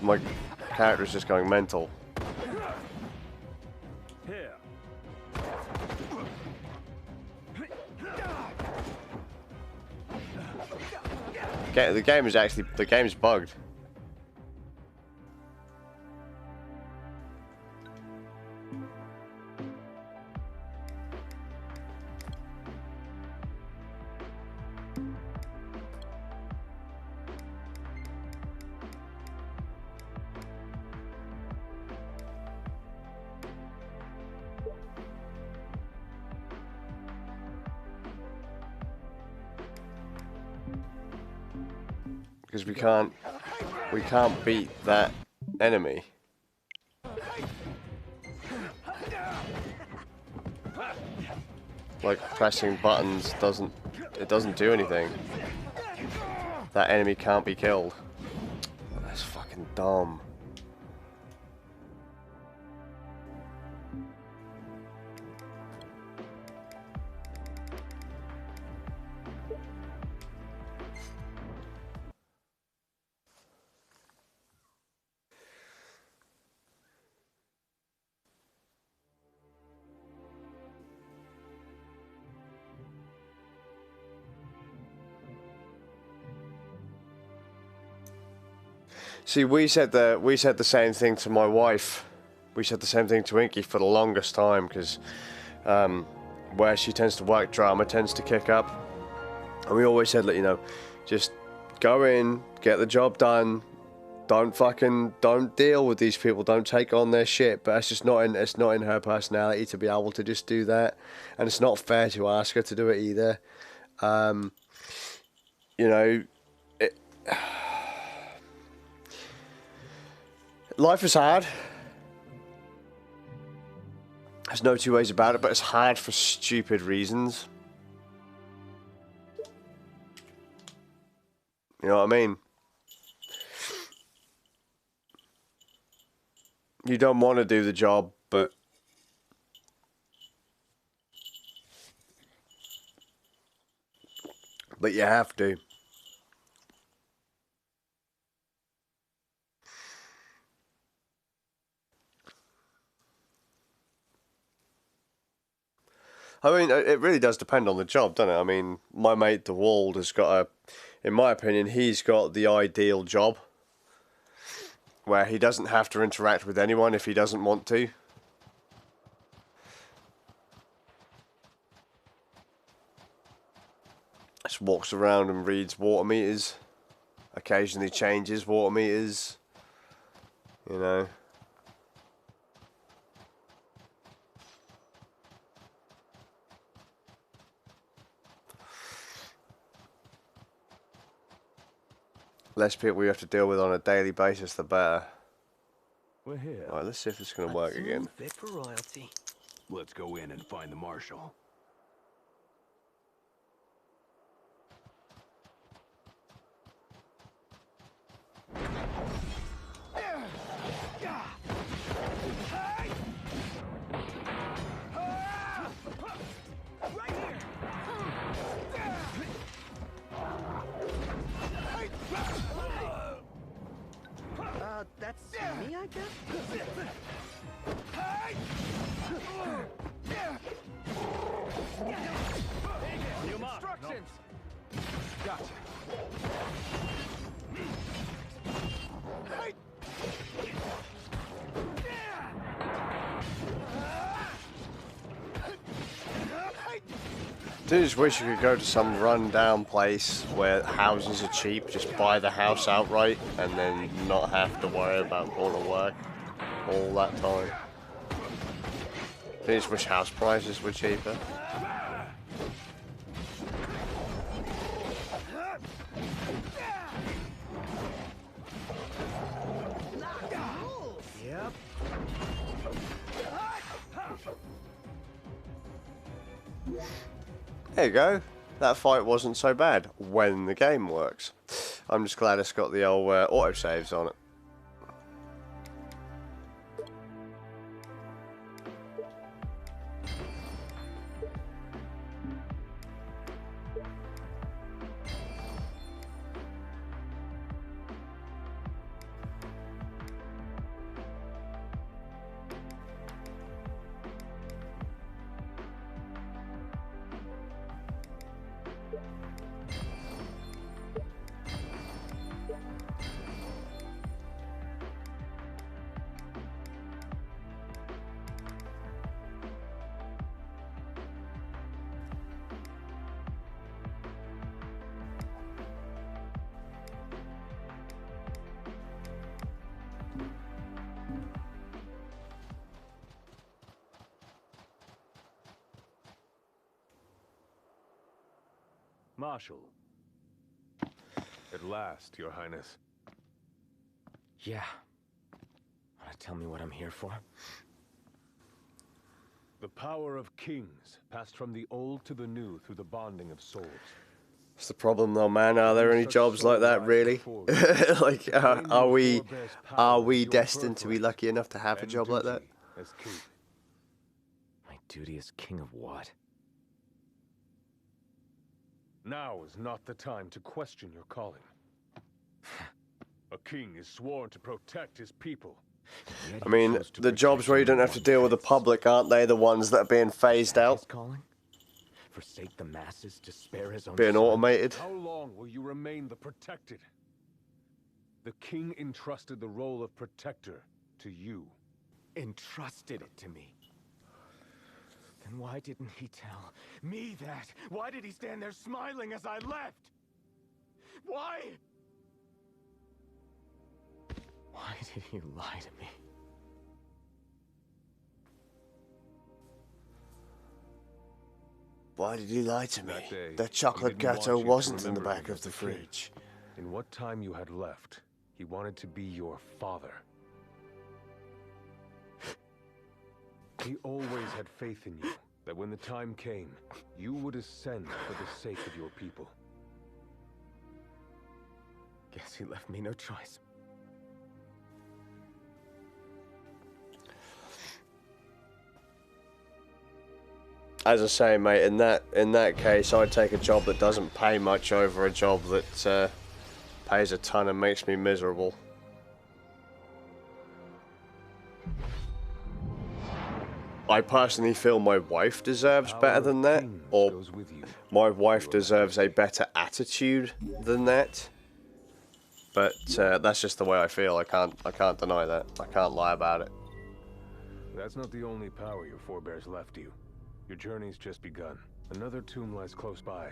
My character's just going mental. Here. The game's bugged. Because we can't beat that enemy. Like pressing buttons doesn't do anything. That enemy can't be killed. That's fucking dumb. See, we said the same thing to my wife. We said the same thing to Inky for the longest time, because where she tends to work, drama tends to kick up, and we always said, you know, just go in, get the job done. Don't deal with these people. Don't take on their shit. But it's not in her personality to be able to just do that, and it's not fair to ask her to do it either. You know, life is hard. There's no two ways about it, but it's hard for stupid reasons. You know what I mean? You don't want to do the job, but you have to. I mean, it really does depend on the job, doesn't it? I mean, my mate DeWald has got in my opinion, he's got the ideal job where he doesn't have to interact with anyone if he doesn't want to. Just walks around and reads water meters, occasionally changes water meters, you know. Less people we have to deal with on a daily basis, the better. We're here. Alright, let's see if it's going to work again. Fit for royalty. Let's go in and find the marshal. That's me, I guess? Instructions! Gotcha. I just wish you could go to some run-down place where houses are cheap, just buy the house outright, and then not have to worry about going to work all that time. I just wish house prices were cheaper. Yep. There you go. That fight wasn't so bad when the game works. I'm just glad it's got the old autosaves on it. Marshal. At last, Your Highness. Yeah. Wanna tell me what I'm here for? The power of kings passed from the old to the new through the bonding of souls. That's the problem though, man. Are there any jobs like that, really? Like, are we destined to be lucky enough to have a job like that? My duty as king of what? Now is not the time to question your calling. A king is sworn to protect his people. I mean, the jobs where you don't have to deal with the public, aren't they the ones that are being phased out? Calling? Forsake the masses to spare his own Being son? automated? How long will you remain the protected? The king entrusted the role of protector to you. Entrusted it to me. Then why didn't he tell me that? Why did he stand there smiling as I left? Why? Why did he lie to me? Why did he lie to me? That day, The chocolate he didn't want gateau you to wasn't in the remember him back as of the the king. fridge. In what time you had left, he wanted to be your father. He always had faith in you, that when the time came, you would ascend for the sake of your people. Guess he left me no choice. As I say, mate, in that case, I'd take a job that doesn't pay much over a job that pays a ton and makes me miserable. I personally feel my wife deserves better than that, or my wife deserves a better attitude than that. But that's just the way I feel. I can't deny that. I can't lie about it. That's not the only power your forebears left you. Your journey's just begun. Another tomb lies close by.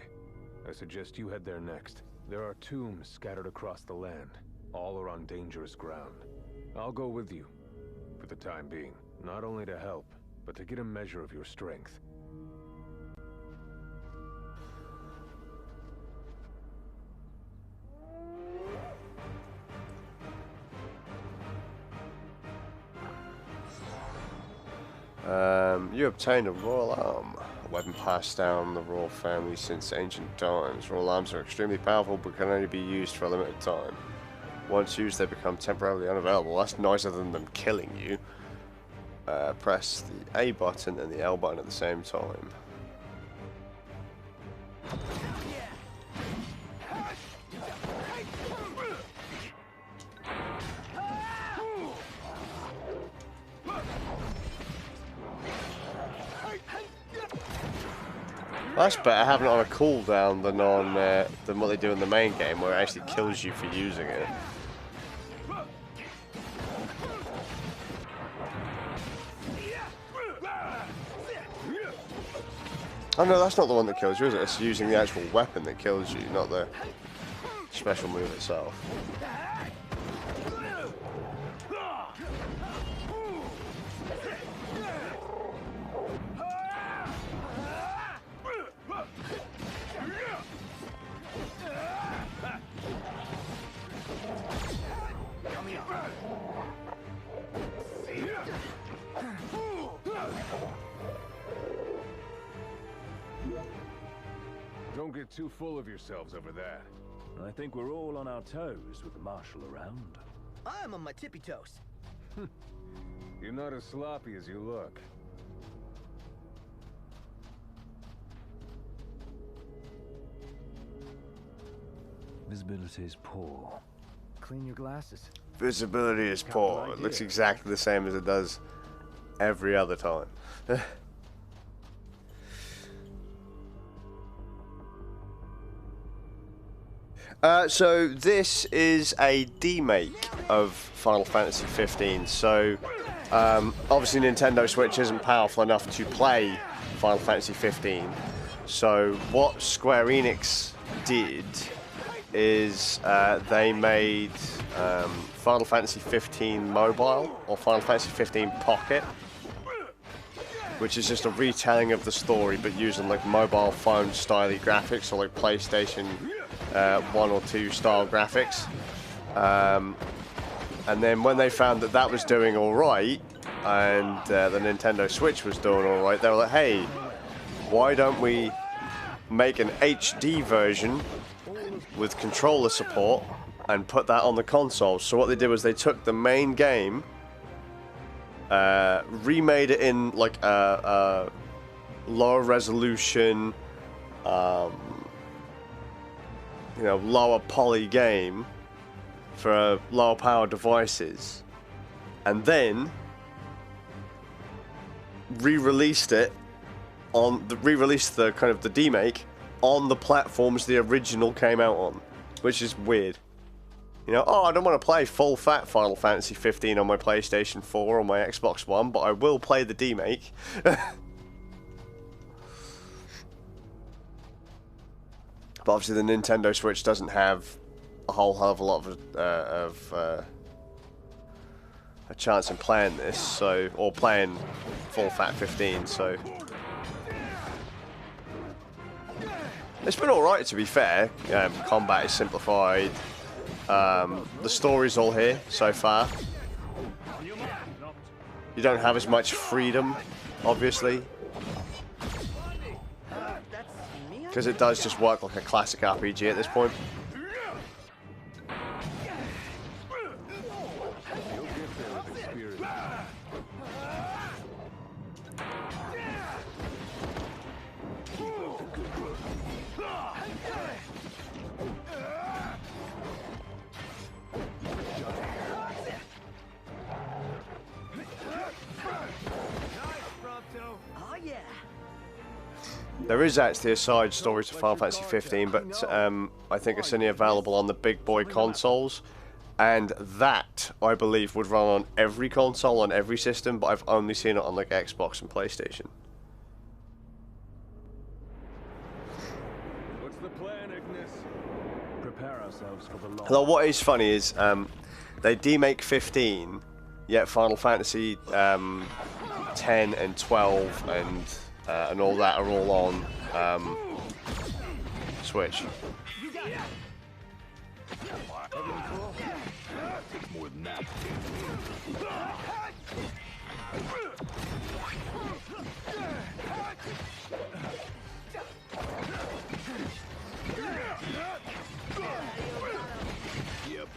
I suggest you head there next. There are tombs scattered across the land. All are on dangerous ground. I'll go with you, for the time being. Not only to help, but to get a measure of your strength. You obtained a royal arm, a weapon passed down the royal family since ancient times. Royal arms are extremely powerful but can only be used for a limited time. Once used, they become temporarily unavailable. That's nicer than them killing you. Press the A button and the L button at the same time. That's better having it on a cooldown than on than what they do in the main game, where it actually kills you for using it. Oh no, that's not the one that kills you, is it? It's using the actual weapon that kills you, not the special move itself. Don't get too full of yourselves over that. I think we're all on our toes with the Marshal around. I'm on my tippy toes. You're not as sloppy as you look. Visibility is poor. Clean your glasses. Visibility is poor. It looks exactly the same as it does every other time. So this is a demake of Final Fantasy 15. So obviously Nintendo Switch isn't powerful enough to play Final Fantasy 15. So what Square Enix did is they made Final Fantasy 15 Mobile or Final Fantasy 15 Pocket. which is just a retelling of the story, but using like mobile phone styly graphics, or like PlayStation 1 or 2 style graphics. And then when they found that that was doing alright, and the Nintendo Switch was doing alright, they were like, hey, why don't we make an HD version with controller support and put that on the console? So what they did was they took the main game, remade it in like a lower resolution, you know, lower poly game for lower power devices, and then re-released it on the the kind of the demake on the platforms the original came out on, which is weird. You know, oh, I don't want to play full fat Final Fantasy 15 on my PlayStation 4 or my Xbox One, but I will play the demake. But obviously the Nintendo Switch doesn't have a whole hell of a lot of a chance in playing this, so, or playing full fat 15, so it's been alright, to be fair. Combat is simplified. The story's all here so far. You don't have as much freedom, obviously, because it does just work like a classic RPG at this point. There is actually a side story to Final Fantasy 15, but I think it's only available on the big boy consoles, and that, I believe, would run on every console, on every system, but I've only seen it on like Xbox and PlayStation. What's the plan, Ignis? Prepare ourselves for the long. Although what is funny is they demake 15, yet Final Fantasy 10 and 12 and all that are all on Switch. More than that. Yep.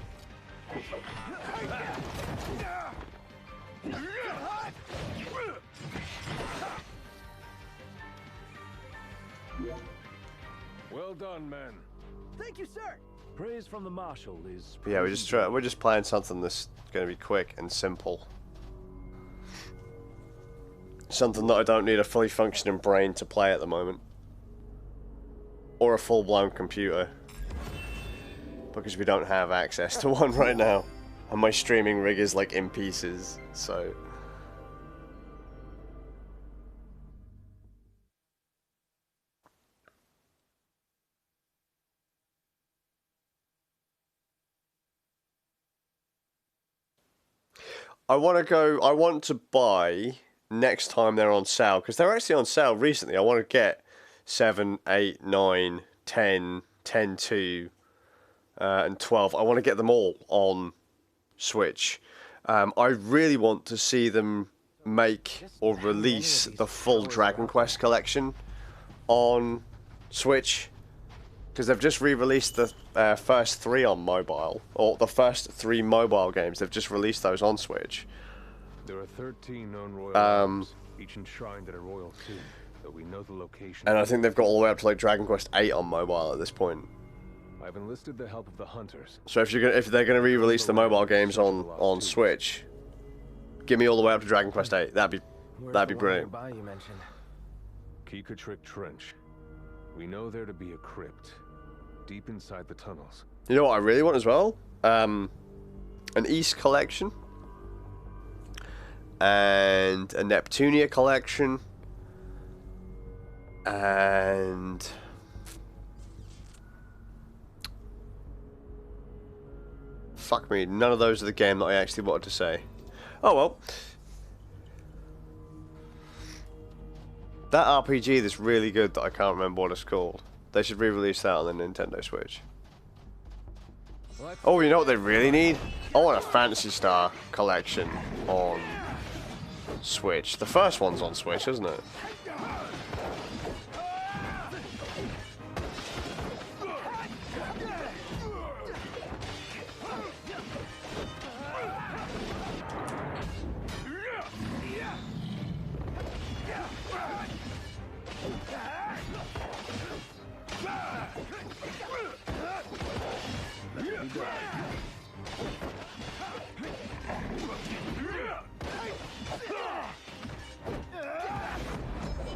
Well done, men. Thank you, sir. Praise from the Marshal is. But yeah, we're just playing something that's going to be quick and simple. Something that I don't need a fully functioning brain to play at the moment, or a full-blown computer, because we don't have access to one right now, and my streaming rig is like in pieces. So. I want to buy next time they're on sale, because they're actually on sale recently. I want to get 7, 8, 9, 10, 10-2, and 12. I want to get them all on Switch. I really want to see them make or release the full Dragon Quest collection on Switch, because they've just re-released the first 3 on mobile, or the first 3 mobile games. They've just released those on Switch. There are 13 known royal arms, each enshrined at a royal tomb, though we know the location. And I think they've got all the way up to like Dragon Quest 8 on mobile at this point. I've enlisted the help of the hunters. So if they're gonna re-release the mobile games on Switch, give me all the way up to Dragon Quest 8. That'd be brilliant. Kikatrick Trench. We know there to be a crypt deep inside the tunnels. You know what I really want as well? An East collection and a Neptunia collection and fuck me, none of those are the game that I actually wanted to say. Oh well. That RPG that's really good that I can't remember what it's called. They should re-release that on the Nintendo Switch. Oh, you know what they really need? I want a Phantasy Star collection on Switch. The first one's on Switch, isn't it?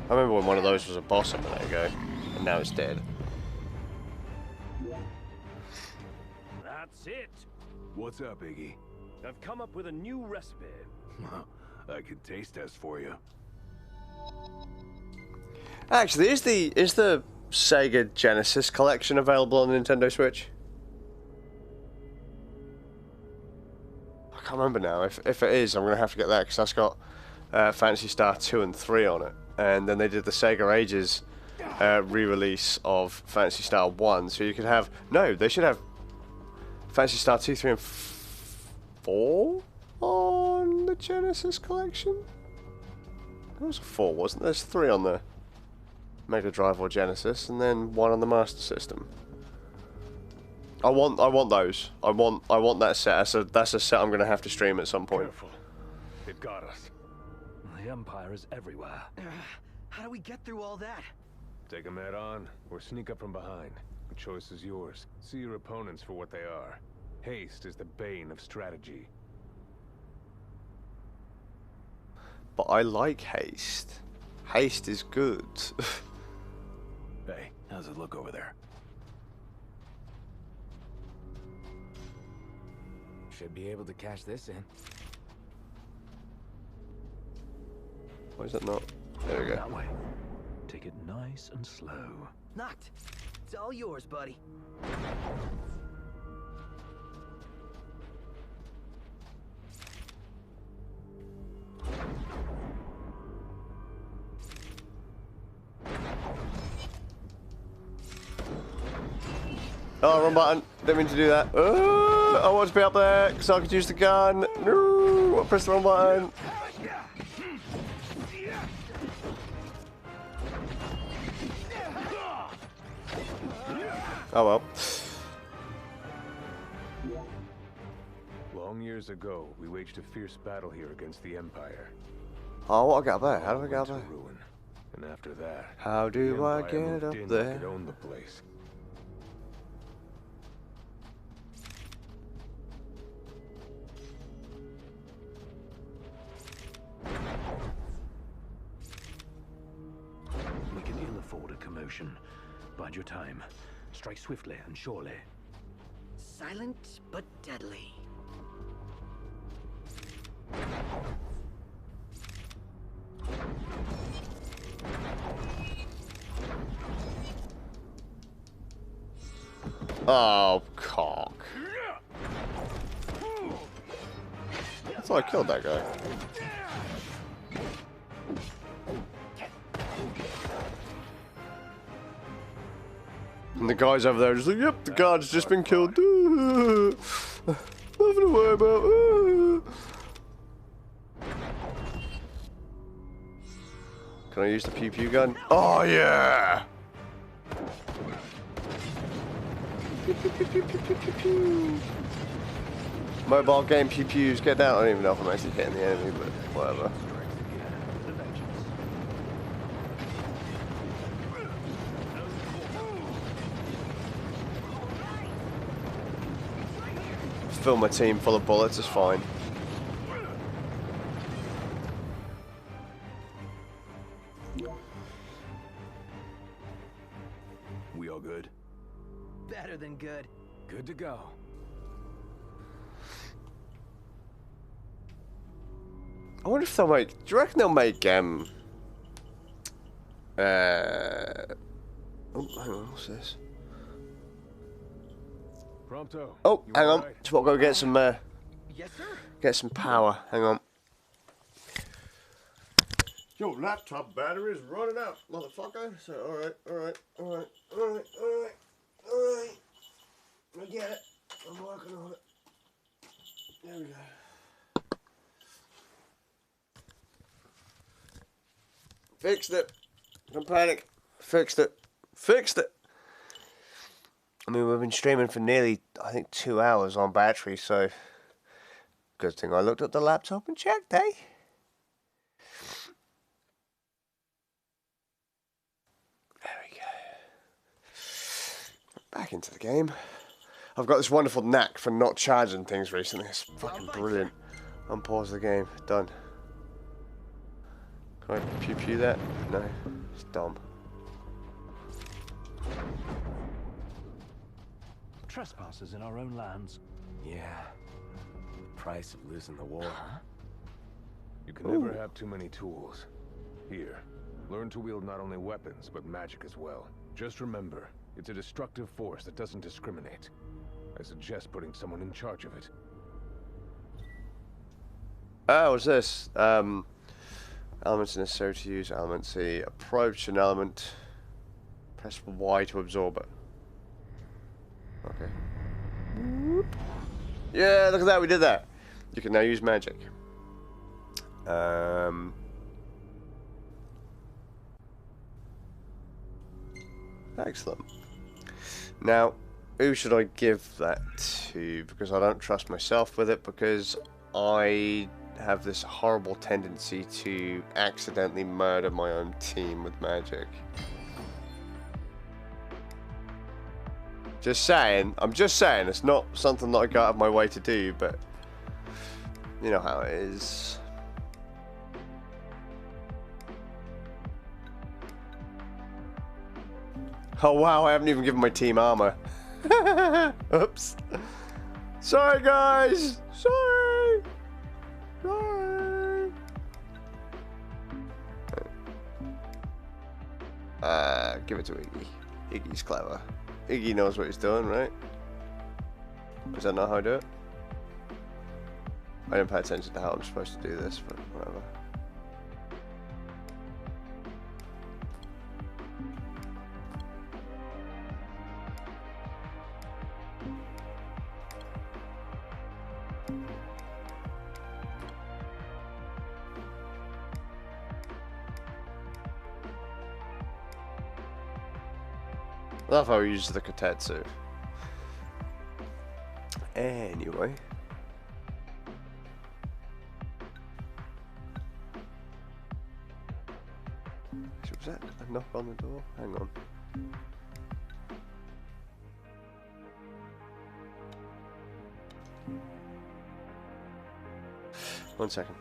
I remember when one of those was a boss a minute ago, and now it's dead. That's it. What's up, Iggy? I've come up with a new recipe. I could taste test for you. Actually, is the Sega Genesis collection available on the Nintendo Switch? I can't remember now. If it is, I'm gonna have to get that because that's got Phantasy Star 2 and 3 on it. And then they did the Sega Ages re-release of Phantasy Star 1, so you could have... No, they should have Phantasy Star 2, 3, and 4 on the Genesis collection? There was a 4, wasn't there? There's 3 on the Mega Drive or Genesis, and then 1 on the Master System. I want those. I want that set. That's a set I'm going to have to stream at some point. Careful. They've got us. The Empire is everywhere. How do we get through all that? Take them head on, or sneak up from behind. The choice is yours. See your opponents for what they are. Haste is the bane of strategy. But I like haste. Haste is good. Hey, how's it look over there? Should be able to cash this in. Why is that not? There we go. That way. Take it nice and slow. Knocked. It's all yours, buddy. Oh, wrong button. Didn't mean to do that. I want to be up there so I could use the gun. No, I pressed the wrong button. Oh well. Long years ago, we waged a fierce battle here against the Empire. Oh, what I got up there? How do I get up there? Ruin. And after that, how do I get moved up in there? and could own the place. We can ill afford a commotion. Bide your time. Strike swiftly and surely. Silent but deadly. Oh, cock. I thought I killed that guy. And the guy's over there just like, yep, the guard's just been killed. Nothing to worry about. Can I use the pew pew gun? Oh yeah! Pew, pew, pew, pew, pew, pew, pew, pew. Mobile game pew pews, get down. I don't even know if I'm actually hitting the enemy, but whatever. Fill my team full of bullets is fine. We all good? Better than good. Good to go. I wonder if they'll make. Do you reckon they'll make Oh, hang on, what's this? Prompto. Oh, hang on. Just want to go get some. Yes, sir. Get some power. Hang on. Your laptop battery is running out, motherfucker. So, alright. I get it. I'm working on it. There we go. Fixed it. Don't panic. Fixed it. I mean, we've been streaming for nearly, I think, 2 hours on battery, so good thing I looked at the laptop and checked, eh? There we go. Back into the game. I've got this wonderful knack for not charging things recently. It's fucking brilliant. Unpause the game. Done. Can I pew that? No. It's dumb. Trespassers in our own lands. Yeah. Price of losing the war. Huh? You can never have too many tools. Here, learn to wield not only weapons, but magic as well. Just remember, it's a destructive force that doesn't discriminate. I suggest putting someone in charge of it. Oh, what's this? Elements necessary to use element C. Approach an element. Press Y to absorb it. Okay. Yeah, look at that, we did that. You can now use magic. Excellent. Now, who should I give that to? Because I don't trust myself with it, because I have this horrible tendency to accidentally murder my own team with magic. Just saying, I'm just saying, it's not something that I go out of my way to do, but you know how it is. Oh wow, I haven't even given my team armor. Oops. Sorry guys, sorry. Give it to Iggy. Iggy's clever. Iggy knows what he's doing, right? Does that not how I do it? I didn't pay attention to how I'm supposed to do this, but whatever. I love how he uses the kotetsu. Anyway. Was that a knock on the door? Hang on. One second.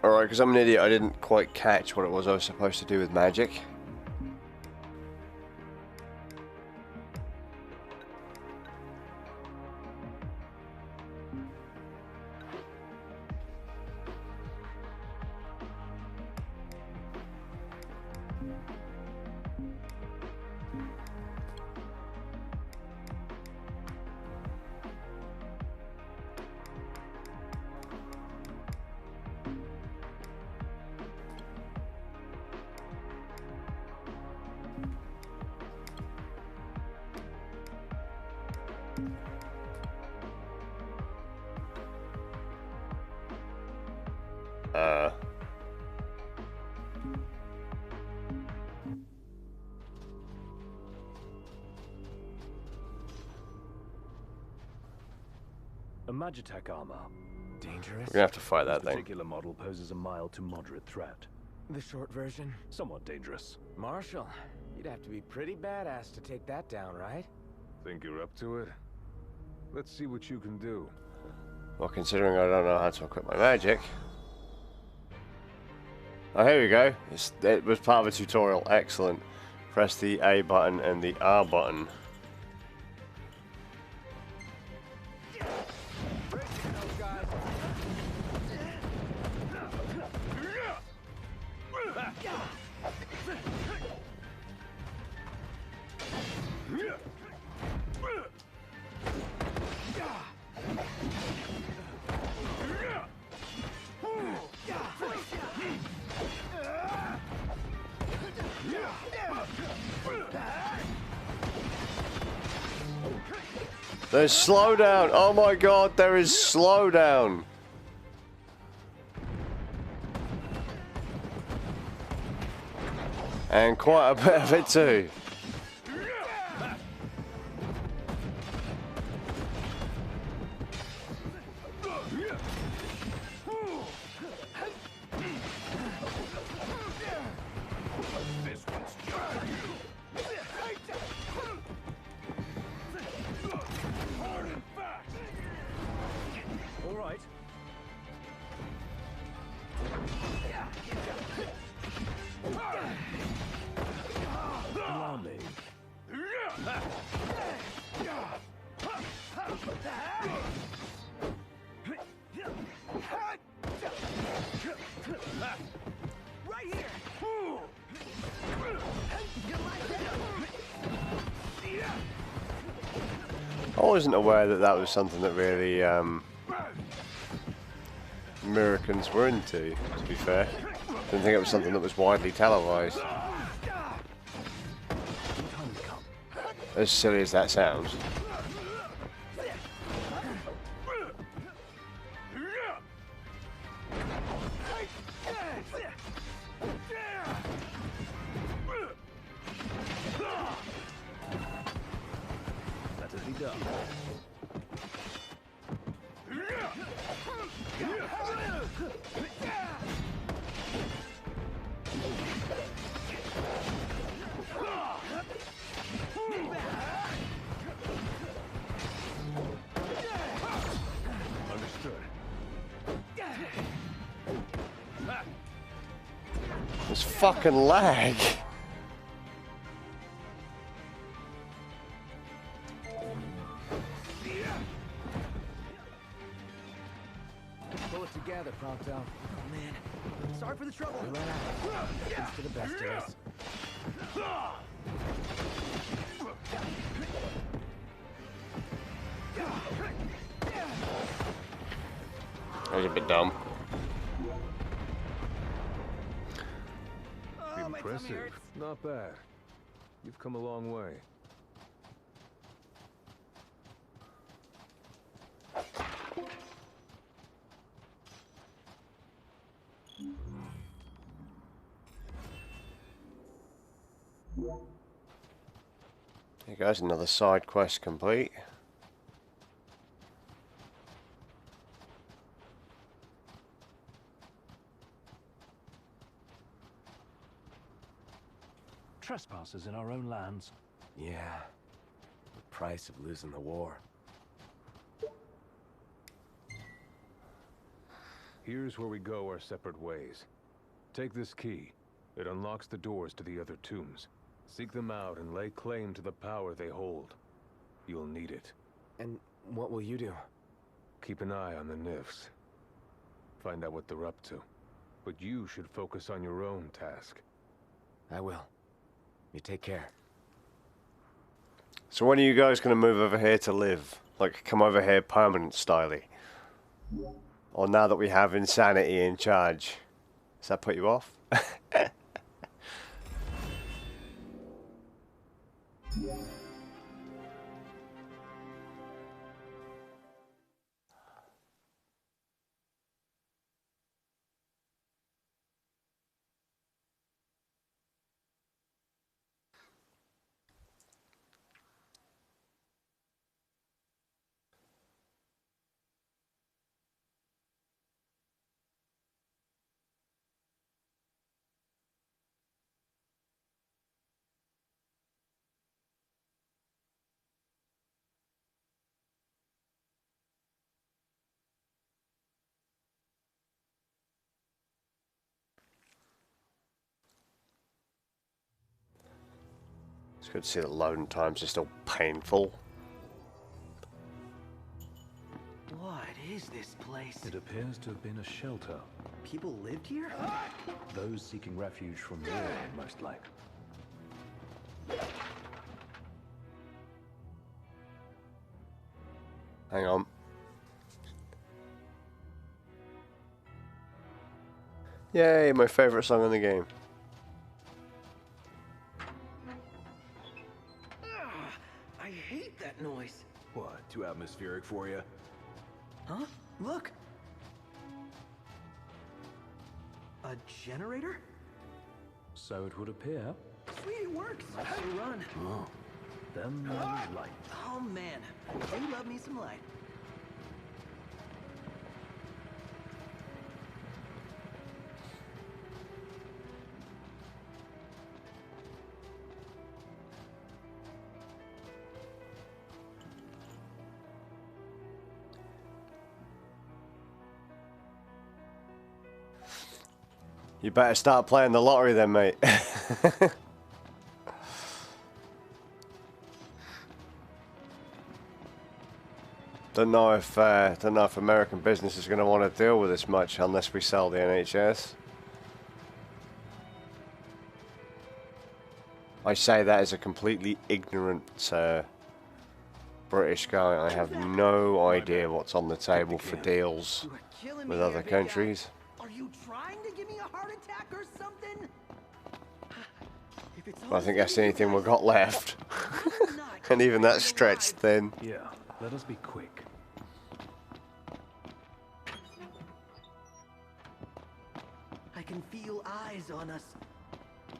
Alright, because I'm an idiot, I didn't quite catch what it was I was supposed to do with magic. A Magitech armor. Dangerous? We're gonna have to fight that This thing. particular model poses a mild to moderate threat. The short version? Somewhat dangerous. Marshall, you'd have to be pretty badass to take that down, right? Think you're up to it? Let's see what you can do. Well, considering I don't know how to equip my magic. Oh, here we go. It was part of a tutorial. Excellent. Press the A button and the R button. There's slowdown. Oh my god, there is slowdown. And quite a bit of it too. I wasn't aware that that was something that really Americans were into, to be fair. Didn't think it was something that was widely televised. As silly as that sounds. This fucking lag. Pull it together, Prompto. Oh man. Sorry for the trouble. We ran out. Thanks to the best of us. That was a bit dumb. Impressive. Not bad. You've come a long way. There goes another side quest complete. Trespassers in our own lands. Yeah. The price of losing the war. Here's where we go our separate ways. Take this key. It unlocks the doors to the other tombs. Seek them out and lay claim to the power they hold. You'll need it. And what will you do? Keep an eye on the Nifs. Find out what they're up to. But you should focus on your own task. I will. You take care. So when are you guys going to move over here to live? Like, come over here permanent styly? Or now that we have Insanity in charge? Does that put you off? It's good to see that loading times are still painful. What is this place? It appears to have been a shelter. People lived here? Those seeking refuge from war, most likely. Hang on. Yay, my favourite song in the game. I hate that noise. What, too atmospheric for you? Huh? Look! A generator? So it would appear. Sweet, it works! Let's run. Oh. Then there was light. Oh man, I do love me some light. You better start playing the lottery then, mate. Don't know if American business is going to want to deal with this much unless we sell the NHS. I say that as a completely ignorant British guy. I have no idea what's on the table for deals with other countries. Are you trying to give me a heart attack or something? I think that's the only thing we've got left. And even that's stretched thin. Yeah, let us be quick. I can feel eyes on us.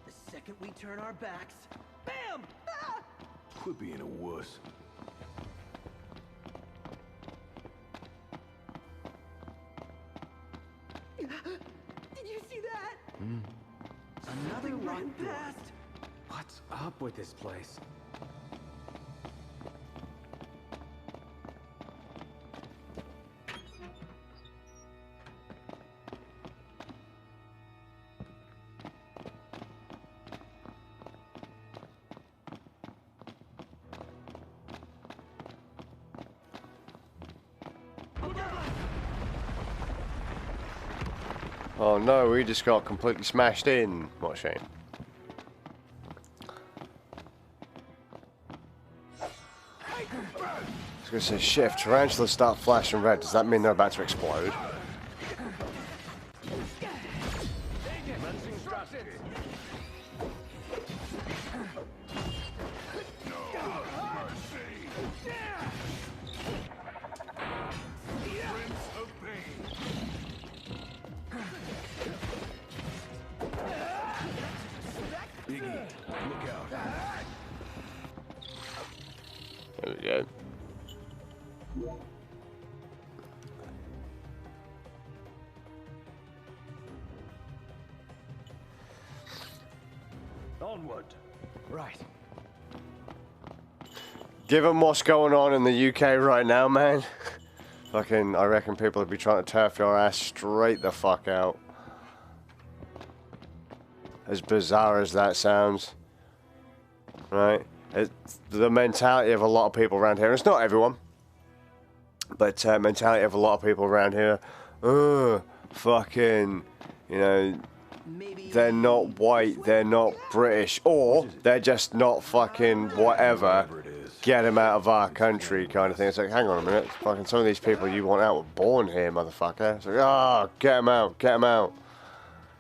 The second we turn our backs, bam! Ah! Quit being a wuss. Did you see that? Another ran past. What's up with this place? Oh no, we just got completely smashed in. What a shame. I was going to say, shift. Tarantulas start flashing red. Does that mean they're about to explode? There we go. Onward. Right. Given what's going on in the UK right now, man, Fucking, I reckon people would be trying to turf your ass straight the fuck out. As bizarre as that sounds. Right? It's the mentality of a lot of people around here. It's not everyone. But mentality of a lot of people around here. Fucking, you know, they're not white, they're not British, or they're just not fucking whatever. Get them out of our country, kind of thing. It's like, hang on a minute, fucking some of these people you want out were born here, motherfucker. It's like, get them out, get them out.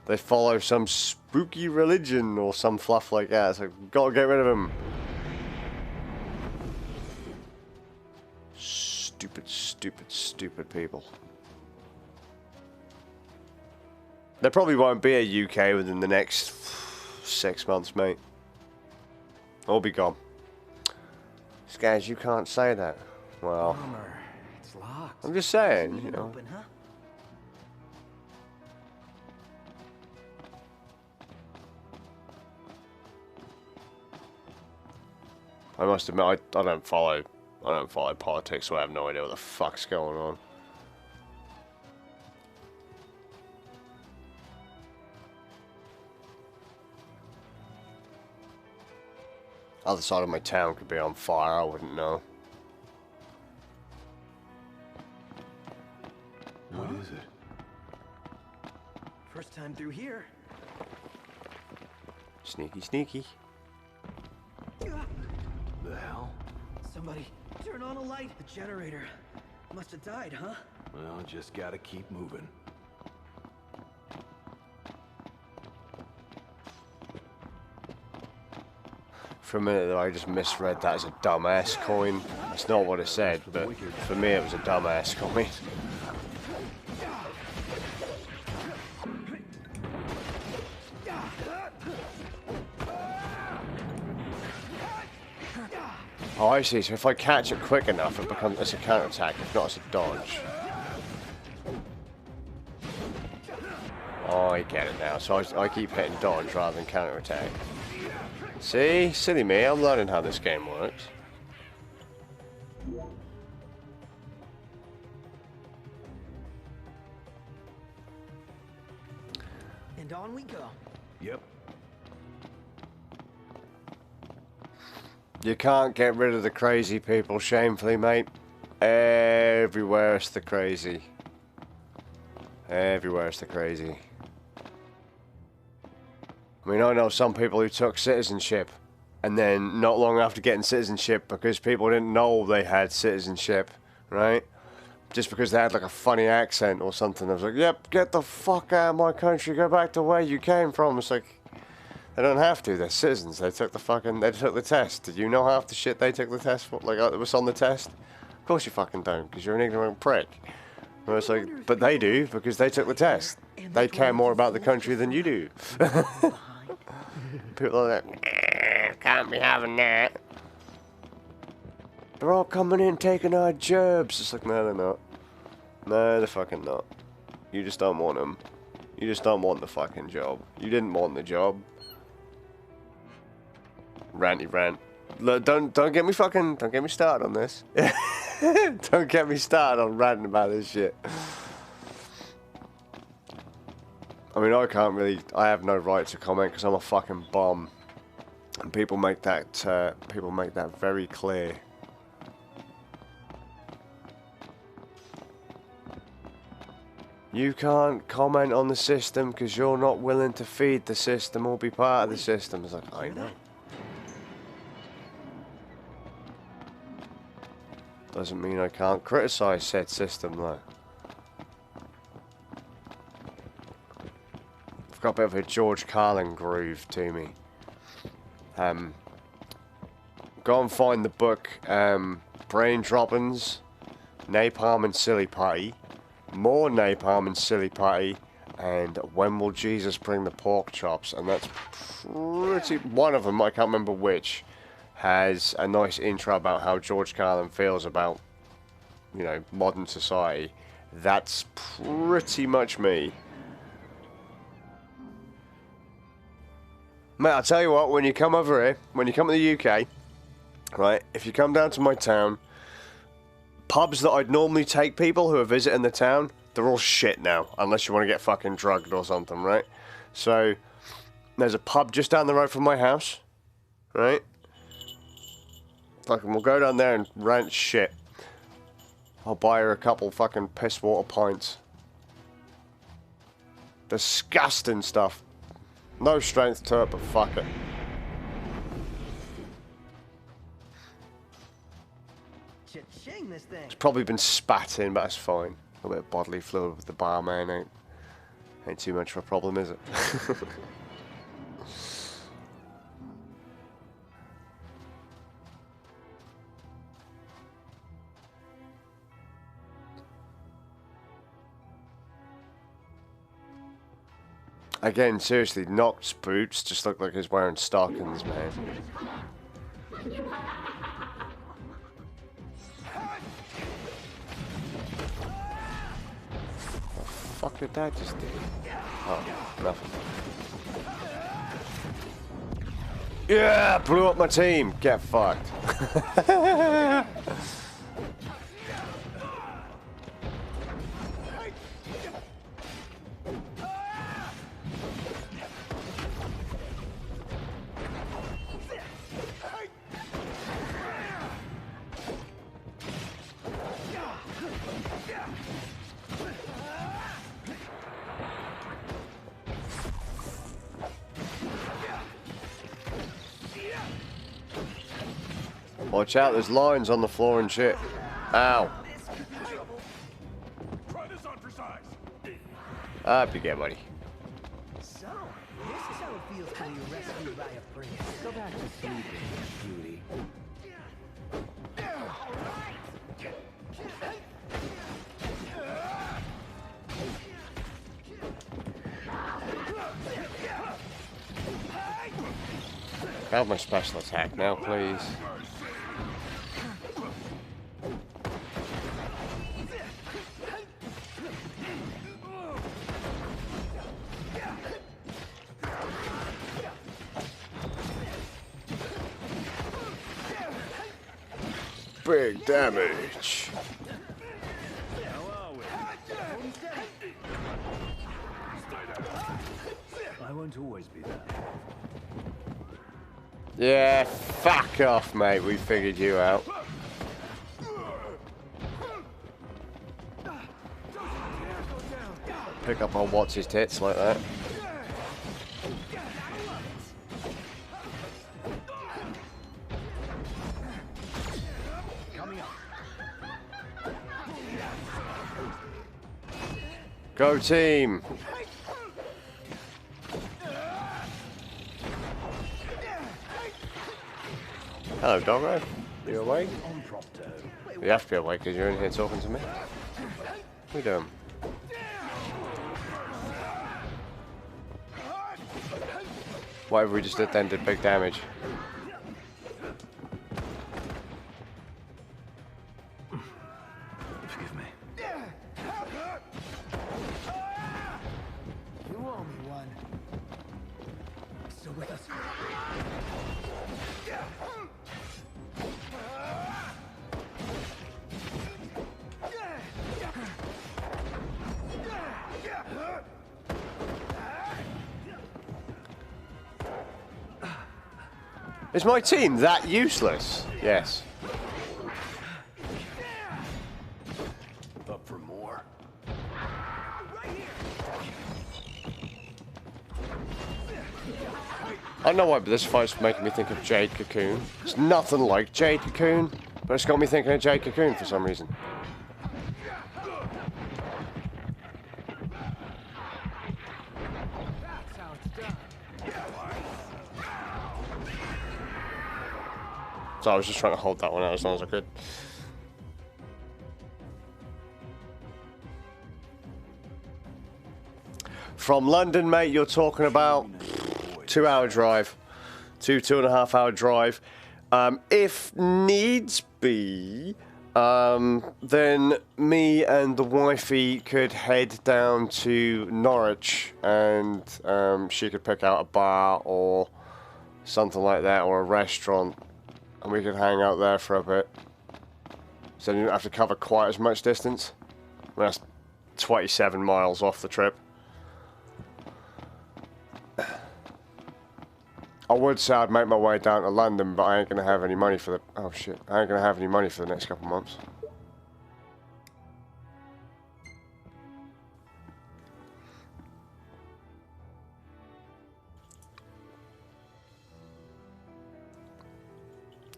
They follow some spooky religion or some fluff like that. It's like, gotta get rid of them. Stupid, stupid, stupid people. There probably won't be a UK within the next 6 months, mate. I'll be gone. Skaz, you can't say that. Well, It's locked. I'm just saying, you know. Open, huh? I must admit, I don't follow politics, so I have no idea what the fuck's going on. Other side of my town could be on fire, I wouldn't know. What is it? First time through here. Sneaky, sneaky. The hell? Somebody turn on a light. The generator must have died, huh? Well, just gotta keep moving. For a minute there, I just misread that as a dumbass coin. That's not what it said, but for me it was a dumbass coin. Oh, I see. So if I catch it quick enough, it becomes it's a counterattack. If not, it's a dodge. Oh, I get it now. So I keep hitting dodge rather than counterattack. See? Silly me. I'm learning how this game works. And on we go. Yep. You can't get rid of the crazy people, shamefully, mate. Everywhere it's the crazy. Everywhere it's the crazy. I mean, I know some people who took citizenship, and then not long after getting citizenship, because people didn't know they had citizenship, right? Just because they had like a funny accent or something. I was like, yep, get the fuck out of my country, go back to where you came from. It's like, they don't have to, they're citizens. They took the test. Did you know half the shit they took the test for? Like, it was on the test? Of course you fucking don't, because you're an ignorant prick. And it's like, but they do, because they took the test. They care more about the country than you do. People are like, can't be having that. They're all coming in taking our jobs. It's like, no, they're not. No, they're fucking not. You just don't want them. You just don't want the fucking job. You didn't want the job. Ranty rant. Look, don't get me started on this. Don't get me started on ranting about this shit. I mean, I have no right to comment because I'm a fucking bomb. And people make that very clear. You can't comment on the system because you're not willing to feed the system or be part of the system. It's like, I know. Doesn't mean I can't criticize said system though. I've got a bit of a George Carlin groove to me. Go and find the book Brain Droppings, Napalm and Silly Putty, More Napalm and Silly Putty, and When Will Jesus Bring the Pork Chops? And that's pretty... one of them, I can't remember which, has a nice intro about how George Carlin feels about, you know, modern society. That's pretty much me. Mate, I'll tell you what, when you come over here, when you come to the UK, right, if you come down to my town, pubs that I'd normally take people who are visiting the town, they're all shit now, unless you want to get fucking drugged or something, right? So, there's a pub just down the road from my house, right? Fucking, we'll go down there and rant shit. I'll buy her a couple fucking piss water pints. Disgusting stuff. No strength to it, but fuck it. Cha-ching this thing. It's probably been spat in, but that's fine. A bit of bodily fluid with the barman ain't too much of a problem, is it? Again, seriously, Noct's boots just look like he's wearing stockings, man. What the fuck did that just do? Oh, nothing. Yeah, blew up my team. Get fucked. Watch out, there's lines on the floor and shit. Ow. Up you get, buddy. So, this is how it feels to be rescued by a prince. Go back to sleep, beauty. Have my special attack now, please. Big damage. I won't always be there. Yeah, fuck off, mate. We figured you out. Pick up on what's his tits like that. Go team! Hello, Doggo. You awake? You have to be awake because you're in here talking to me. What are you doing? Whatever we just did then did big damage. Forgive me. You owe me one. Still with us. Is my team that useless? Yes. Up for more. I don't know why, but this fight's making me think of Jade Cocoon. It's nothing like Jade Cocoon, but it's got me thinking of Jade Cocoon for some reason. So I was just trying to hold that one out as long as I could. From London, mate, you're talking about 2 hour drive. 2.5 hour drive. If needs be, then me and the wifey could head down to Norwich and she could pick out a bar or something like that, or a restaurant, and we could hang out there for a bit. So I didn't have to cover quite as much distance. That's 27 miles off the trip. I would say I'd make my way down to London, but I ain't gonna have any money for the... Oh shit, I ain't gonna have any money for the next couple of months.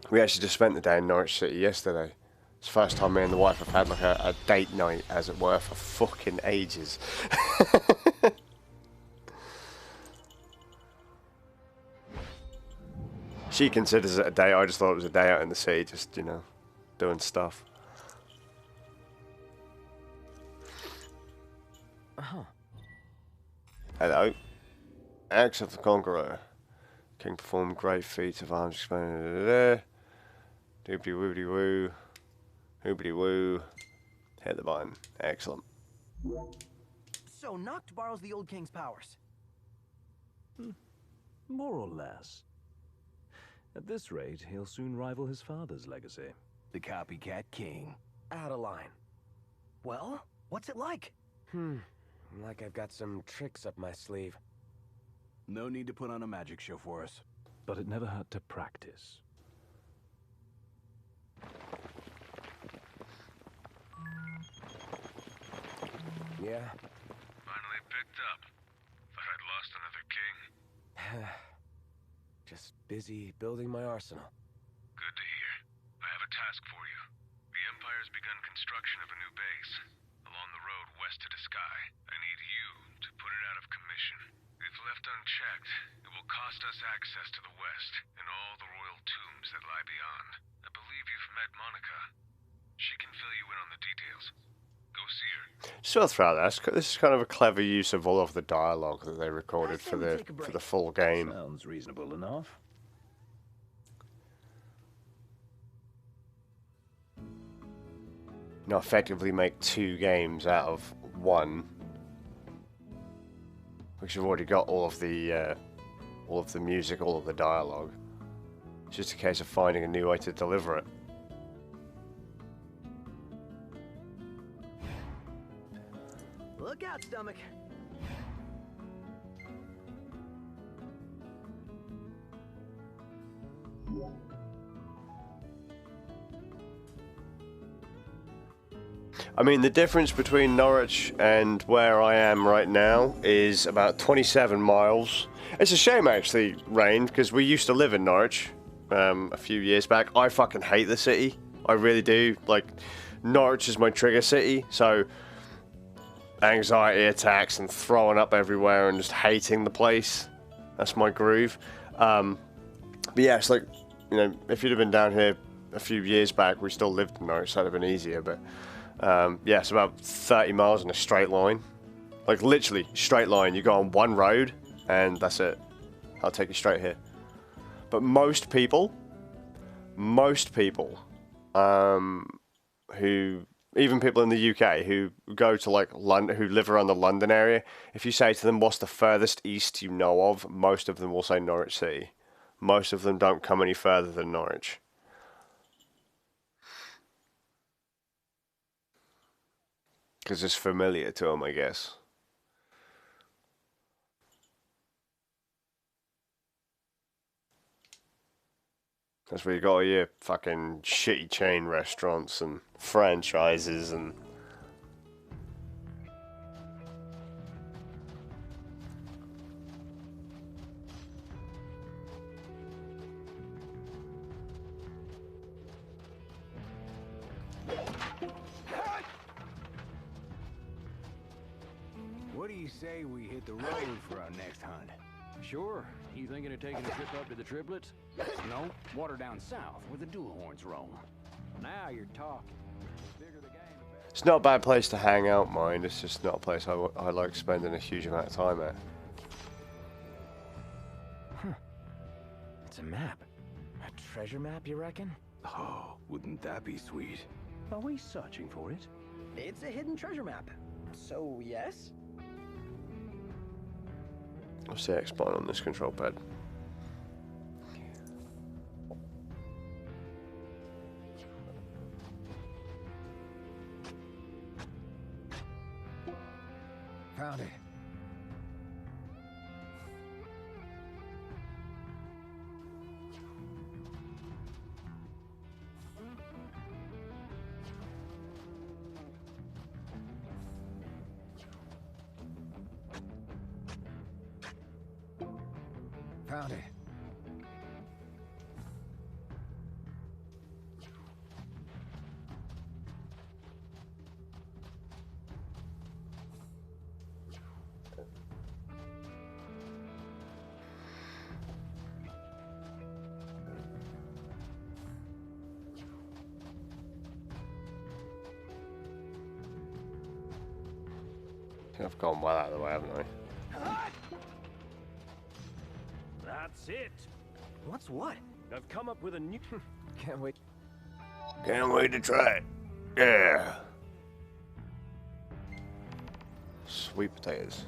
We actually just spent the day in Norwich City yesterday. It's the first time me and the wife have had like a date night, as it were, for fucking ages. She considers it a day. I just thought it was a day out in the city, just, you know, doing stuff. Hello. Axe of the Conqueror. King performed great feats of arms. Doobly woobly woo. Hoobly woo. Hit the button. Excellent. So, Noct borrows the old king's powers. More or less. At this rate, he'll soon rival his father's legacy. The copycat king. Out of line. Well, what's it like? Like I've got some tricks up my sleeve. No need to put on a magic show for us. But it never hurt to practice. Yeah. Finally picked up. Thought I'd lost another king. Just busy building my arsenal. Good to hear. I have a task for you. The Empire's begun construction of a new base. Along the road west to the sky. I need you to put it out of commission. If left unchecked, it will cost us access to the west and all the royal tombs that lie beyond. I believe you've met Monica. She can fill you in on the details. Go see her. So throughout this is kind of a clever use of all of the dialogue that they recorded for the full game. Sounds reasonable enough. You know, effectively make 2 games out of 1, because you've already got all of the music, all of the dialogue. It's just a case of finding a new way to deliver it. Look out, stomach. I mean, the difference between Norwich and where I am right now is about 27 miles. It's a shame, actually, Rain, because we used to live in Norwich a few years back. I fucking hate the city. I really do. Like, Norwich is my trigger city, so anxiety attacks and throwing up everywhere and just hating the place. That's my groove. But yeah, it's like, you know, if you'd have been down here a few years back, we still lived in Norwich, so that'd have been easier, but yeah, it's about 30 miles in a straight line. Like, literally, straight line. You go on one road, and that's it. I'll take you straight here. But most people, who, even people in the UK who go to, like, London, who live around the London area, if you say to them, what's the furthest east you know of, most of them will say Norwich City. Most of them don't come any further than Norwich. Because it's familiar to them, I guess. That's where you got all your fucking shitty chain restaurants and franchises and... What do you say we hit the road for our next hunt? Sure. You thinking of taking a trip up to the triplets? No, water down south where the dual horns roam. Now you're talking. The bigger the game, the better. It's not a bad place to hang out, mind. It's just not a place I like spending a huge amount of time at. Huh. It's a map. A treasure map, you reckon? Oh, wouldn't that be sweet? Are we searching for it? It's a hidden treasure map. So, yes? What's the X button on this control pad? Found it. Found it. I've gone well out of the way, haven't I? That's it. What's what? I've come up with a new... Can't wait. Can't wait to try it. Yeah. Sweet potatoes.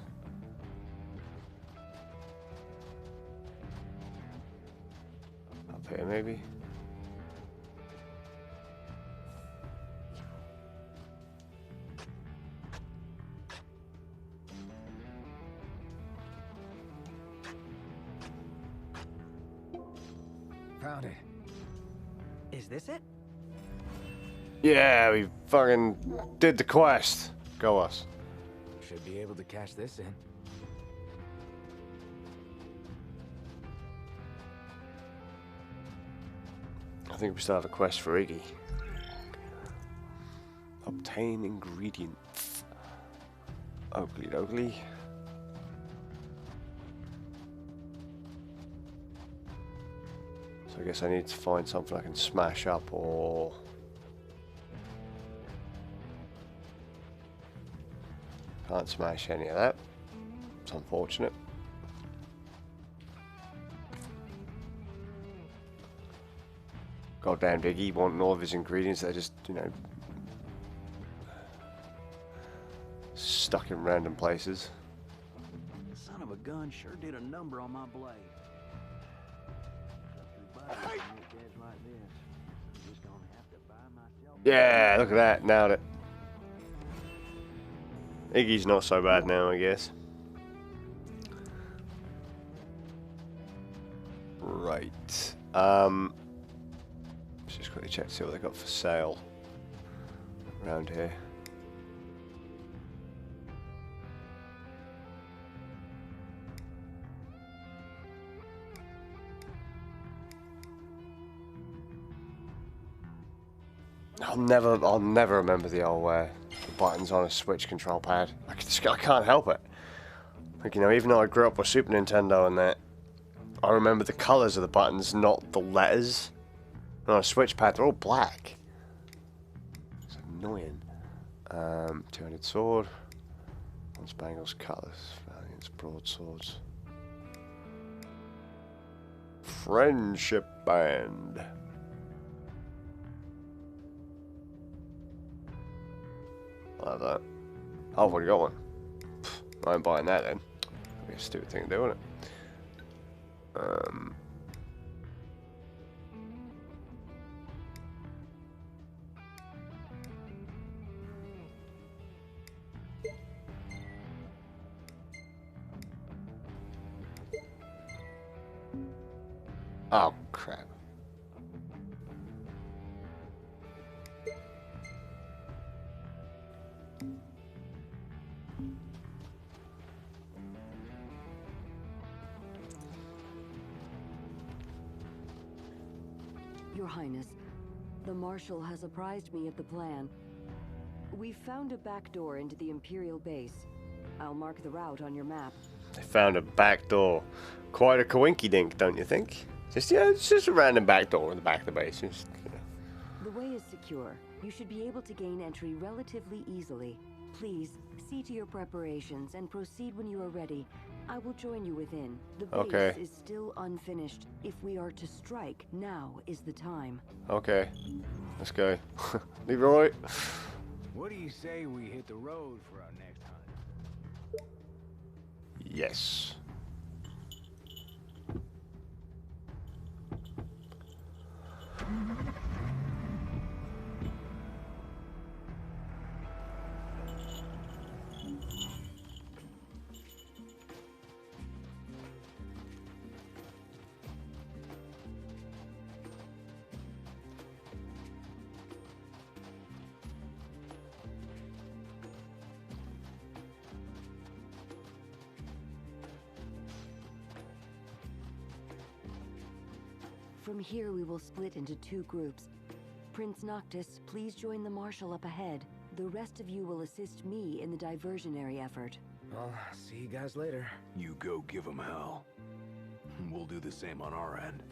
Up here, maybe. Found it. Is this it? Yeah, we fucking did the quest. Go us. Should be able to cash this in. I think we still have a quest for Iggy. Obtain ingredients. Oakley dokley. So I guess I need to find something I can smash up or... Can't smash any of that. It's unfortunate. Goddamn Iggy wanting all of his ingredients, they're just, you know, stuck in random places. Son of a gun sure did a number on my blade. Yeah, look at that, nailed it. Iggy's not so bad now, I guess. Right. Let's just quickly check to see what they got for sale around here. I'll never remember the old the buttons on a Switch control pad. I can't help it. Like, you know, even though I grew up with Super Nintendo and that, I remember the colours of the buttons, not the letters. On a Switch pad, they're all black. It's annoying. 200 sword. One Spangles cutlass. Valiant's broadswords. Friendship band. I like that. Oh, I've already got one. I ain't buying that then. That'd be a stupid thing to do, wouldn't it? Oh, crap. Your Highness, the Marshal has apprised me of the plan. We've found a back door into the Imperial base. I'll mark the route on your map. They found a back door. Quite a coinky-dink, don't you think? Just, yeah, it's just a random back door in the back of the base. Just, you know. The way is secure. You should be able to gain entry relatively easily. Please, see to your preparations and proceed when you are ready. I will join you within. The base is still unfinished. If we are to strike, now is the time. Okay, let's go. Leroy. What do you say we hit the road for our next hunt? Yes. From here, we will split into 2 groups. Prince Noctis, please join the Marshal up ahead. The rest of you will assist me in the diversionary effort. I'll see you guys later. You go give them hell. We'll do the same on our end.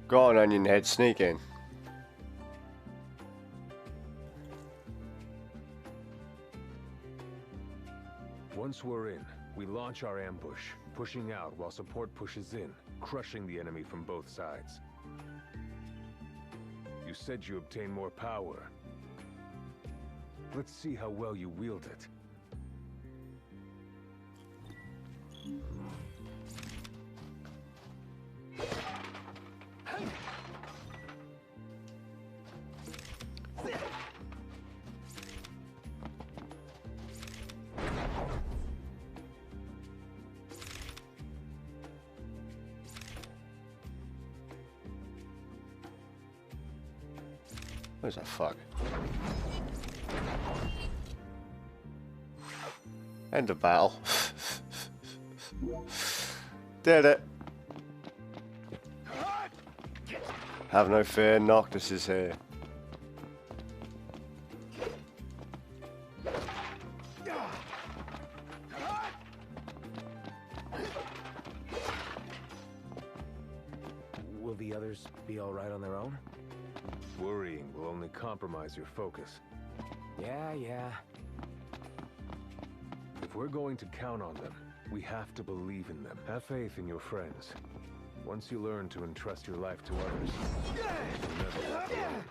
Go on, Onion Head, sneak in. Once we're in, we launch our ambush, pushing out while support pushes in, crushing the enemy from both sides. You said you obtain more power. Let's see how well you wield it. Where's that fuck? End of battle. Did it. Have no fear, Noctis is here. Will the others be all right on their own? Worrying will only compromise your focus. Yeah. If we're going to count on them, we have to believe in them. Have faith in your friends. Once you learn to entrust your life to others, you'll never walk alone.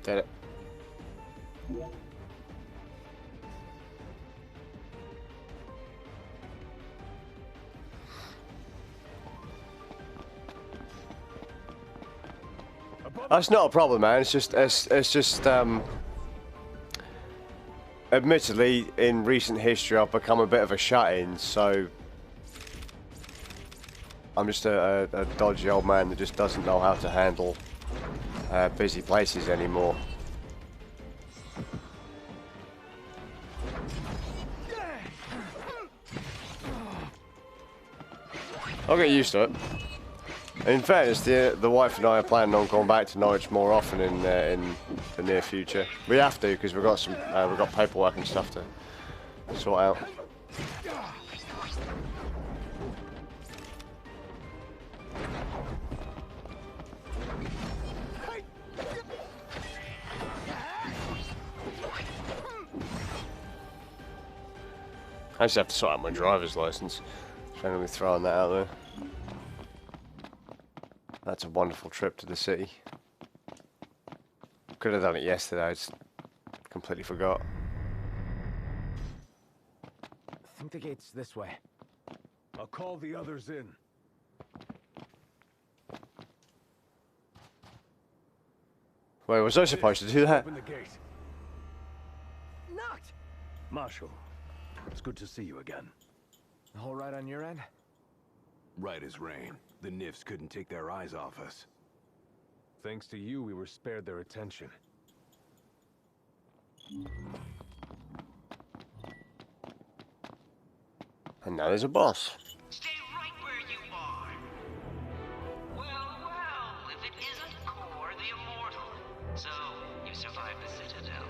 Did it. That's not a problem, man. It's just admittedly, in recent history, I've become a bit of a shut-in, so I'm just a dodgy old man that just doesn't know how to handle busy places anymore. I'll get used to it. In fairness, the wife and I are planning on going back to Norwich more often in the near future. We have to because we've got paperwork and stuff to sort out. I just have to sort out my driver's license. So I'm going to be throwing that out there. That's a wonderful trip to the city. Could have done it yesterday, I just completely forgot. I think the gate's this way. I'll call the others in. Wait, was I supposed to do that? Open the gate. Knocked! Marshal, it's good to see you again. All right on your end? Right as rain. The Nifs couldn't take their eyes off us. Thanks to you, we were spared their attention. And now there's a boss. Stay right where you are. Well, if it isn't Core the Immortal. So, you survived the Citadel.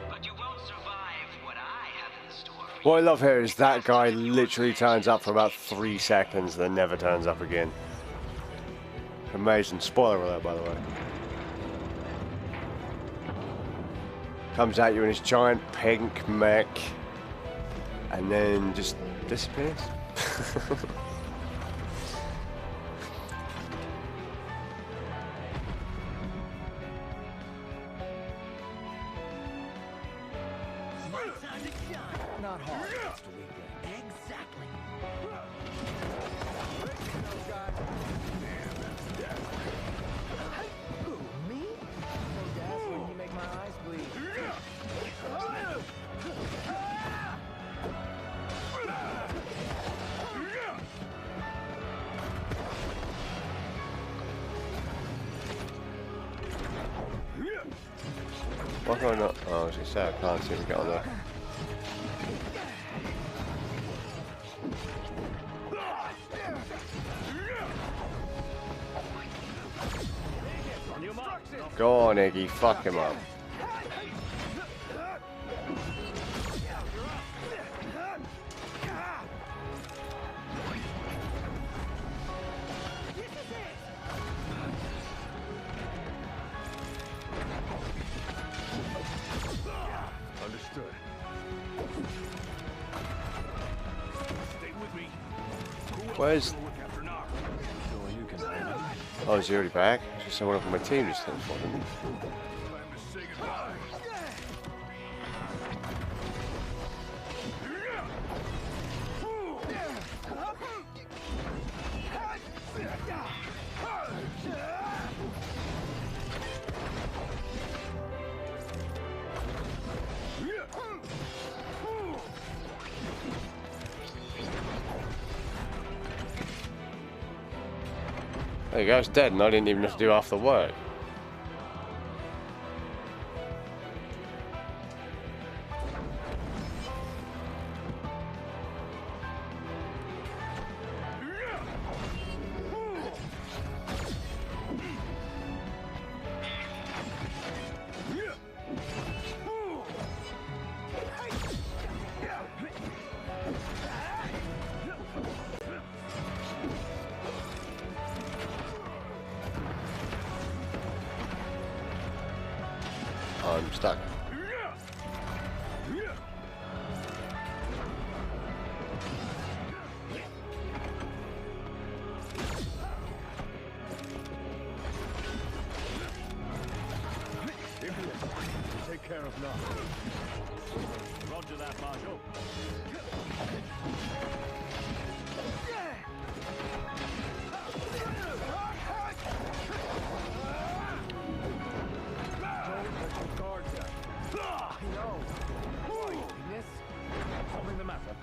But you won't survive what I have in store for you. What I love here is that guy literally turns up for about 3 seconds, then never turns up again. Amazing. Spoiler alert, by the way. Comes at you in his giant pink mech, and then just disappears. Not hard, just a weekend. Exactly. Who, me? Why can I not? Oh, I was going to say, I can't seem to get on there. Go on, Iggy, fuck him up. Understood. Stay with me. Where's... Oh, is he already back? Just someone from my team just didn't for him. There you go, it's dead and I didn't even have to do half the work. I'm stuck. Take care of now. Roger that, Marshal. Something the matter?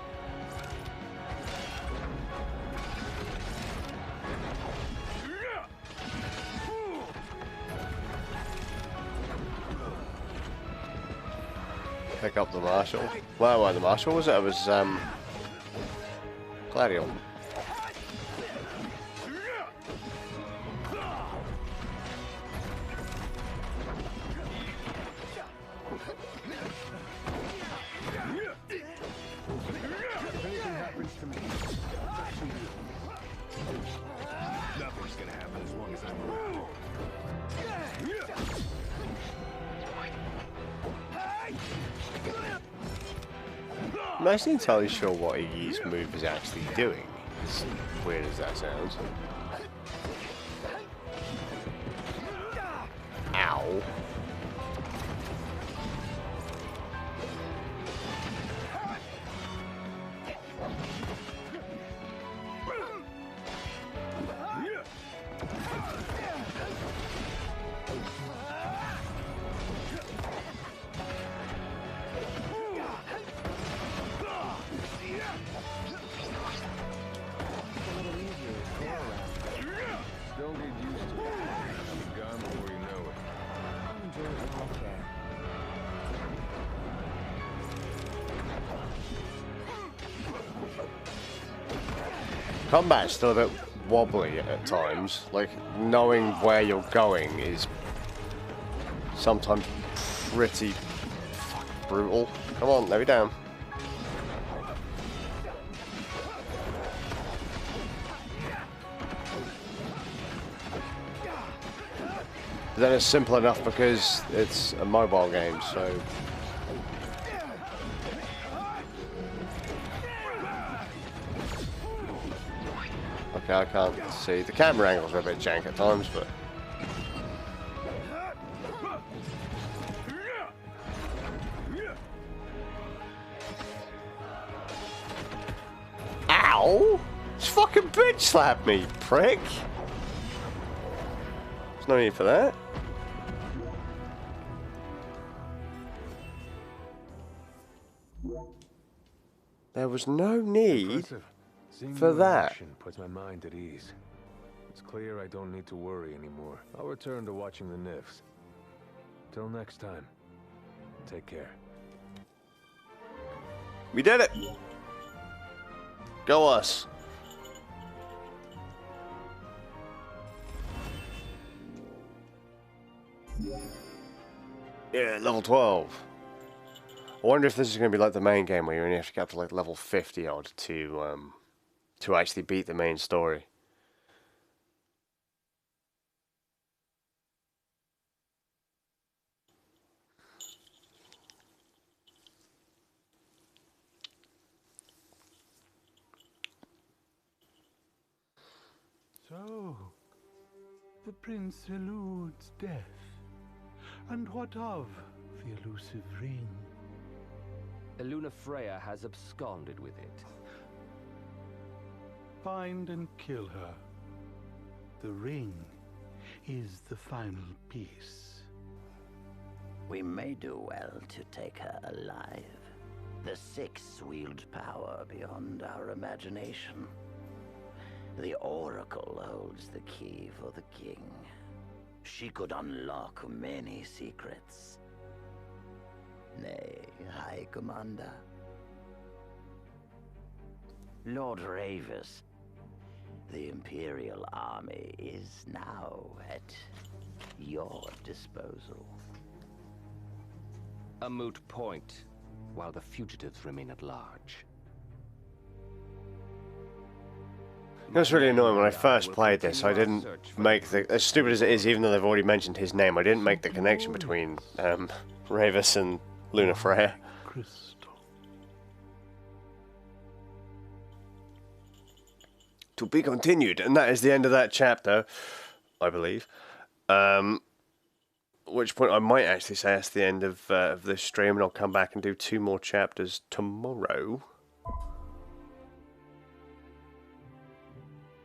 Pick up the Marshal. Well, the Marshal was it? It was Gladio. Nothing's gonna happen as long as I'm around. I'm not entirely sure what Iggy's move is actually doing, as weird as that sounds. Ow. Don't get used to it. I'm gone before you know it. I'll enjoy it when I can. Combat's still a bit wobbly at times. Like, knowing where you're going is sometimes pretty fucking brutal. Come on, let me down. But then it's simple enough because it's a mobile game, so... Okay, I can't see. The camera angles are a bit jank at times, but... Ow! Just fucking bitch slapped me, prick! There's no need for that. There was no need for that. Action puts my mind at ease. It's clear I don't need to worry anymore. I'll return to watching the Nifs. Till next time. Take care. We did it! Go us! Yeah, level 12. I wonder if this is going to be like the main game where you only have to get up to like level 50 odd to actually beat the main story. So, the prince eludes death. And what of the elusive ring? Luna Freya has absconded with it. Find and kill her. The ring is the final piece. We may do well to take her alive. The Six wield power beyond our imagination. The Oracle holds the key for the king. She could unlock many secrets. Nay, High Commander. Lord Ravis, the Imperial Army is now at your disposal. A moot point, while the fugitives remain at large. It was really annoying when I first played this. I didn't make the, as stupid as it is, even though they've already mentioned his name, I didn't make the connection between Ravis and Luna Freya. To be continued, and that is the end of that chapter, I believe. At which point I might actually say that's the end of this stream, and I'll come back and do 2 more chapters tomorrow.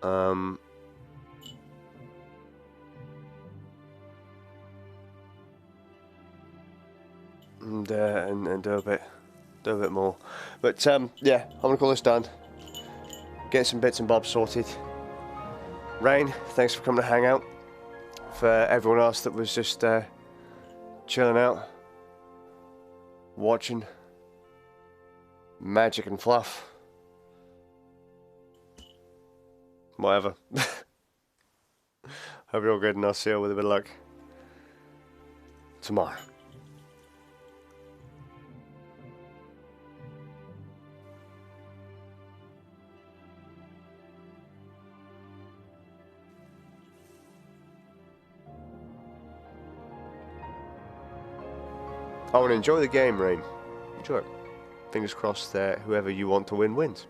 And do a bit more. But yeah, I'm gonna call this done. Get some bits and bobs sorted. Rain, thanks for coming to hang out. For everyone else that was just chilling out, watching magic and fluff. Whatever. Hope you're all good, and I'll see you with a bit of luck tomorrow. Oh, and enjoy the game, Rain. Enjoy it. Fingers crossed that whoever you want to win wins.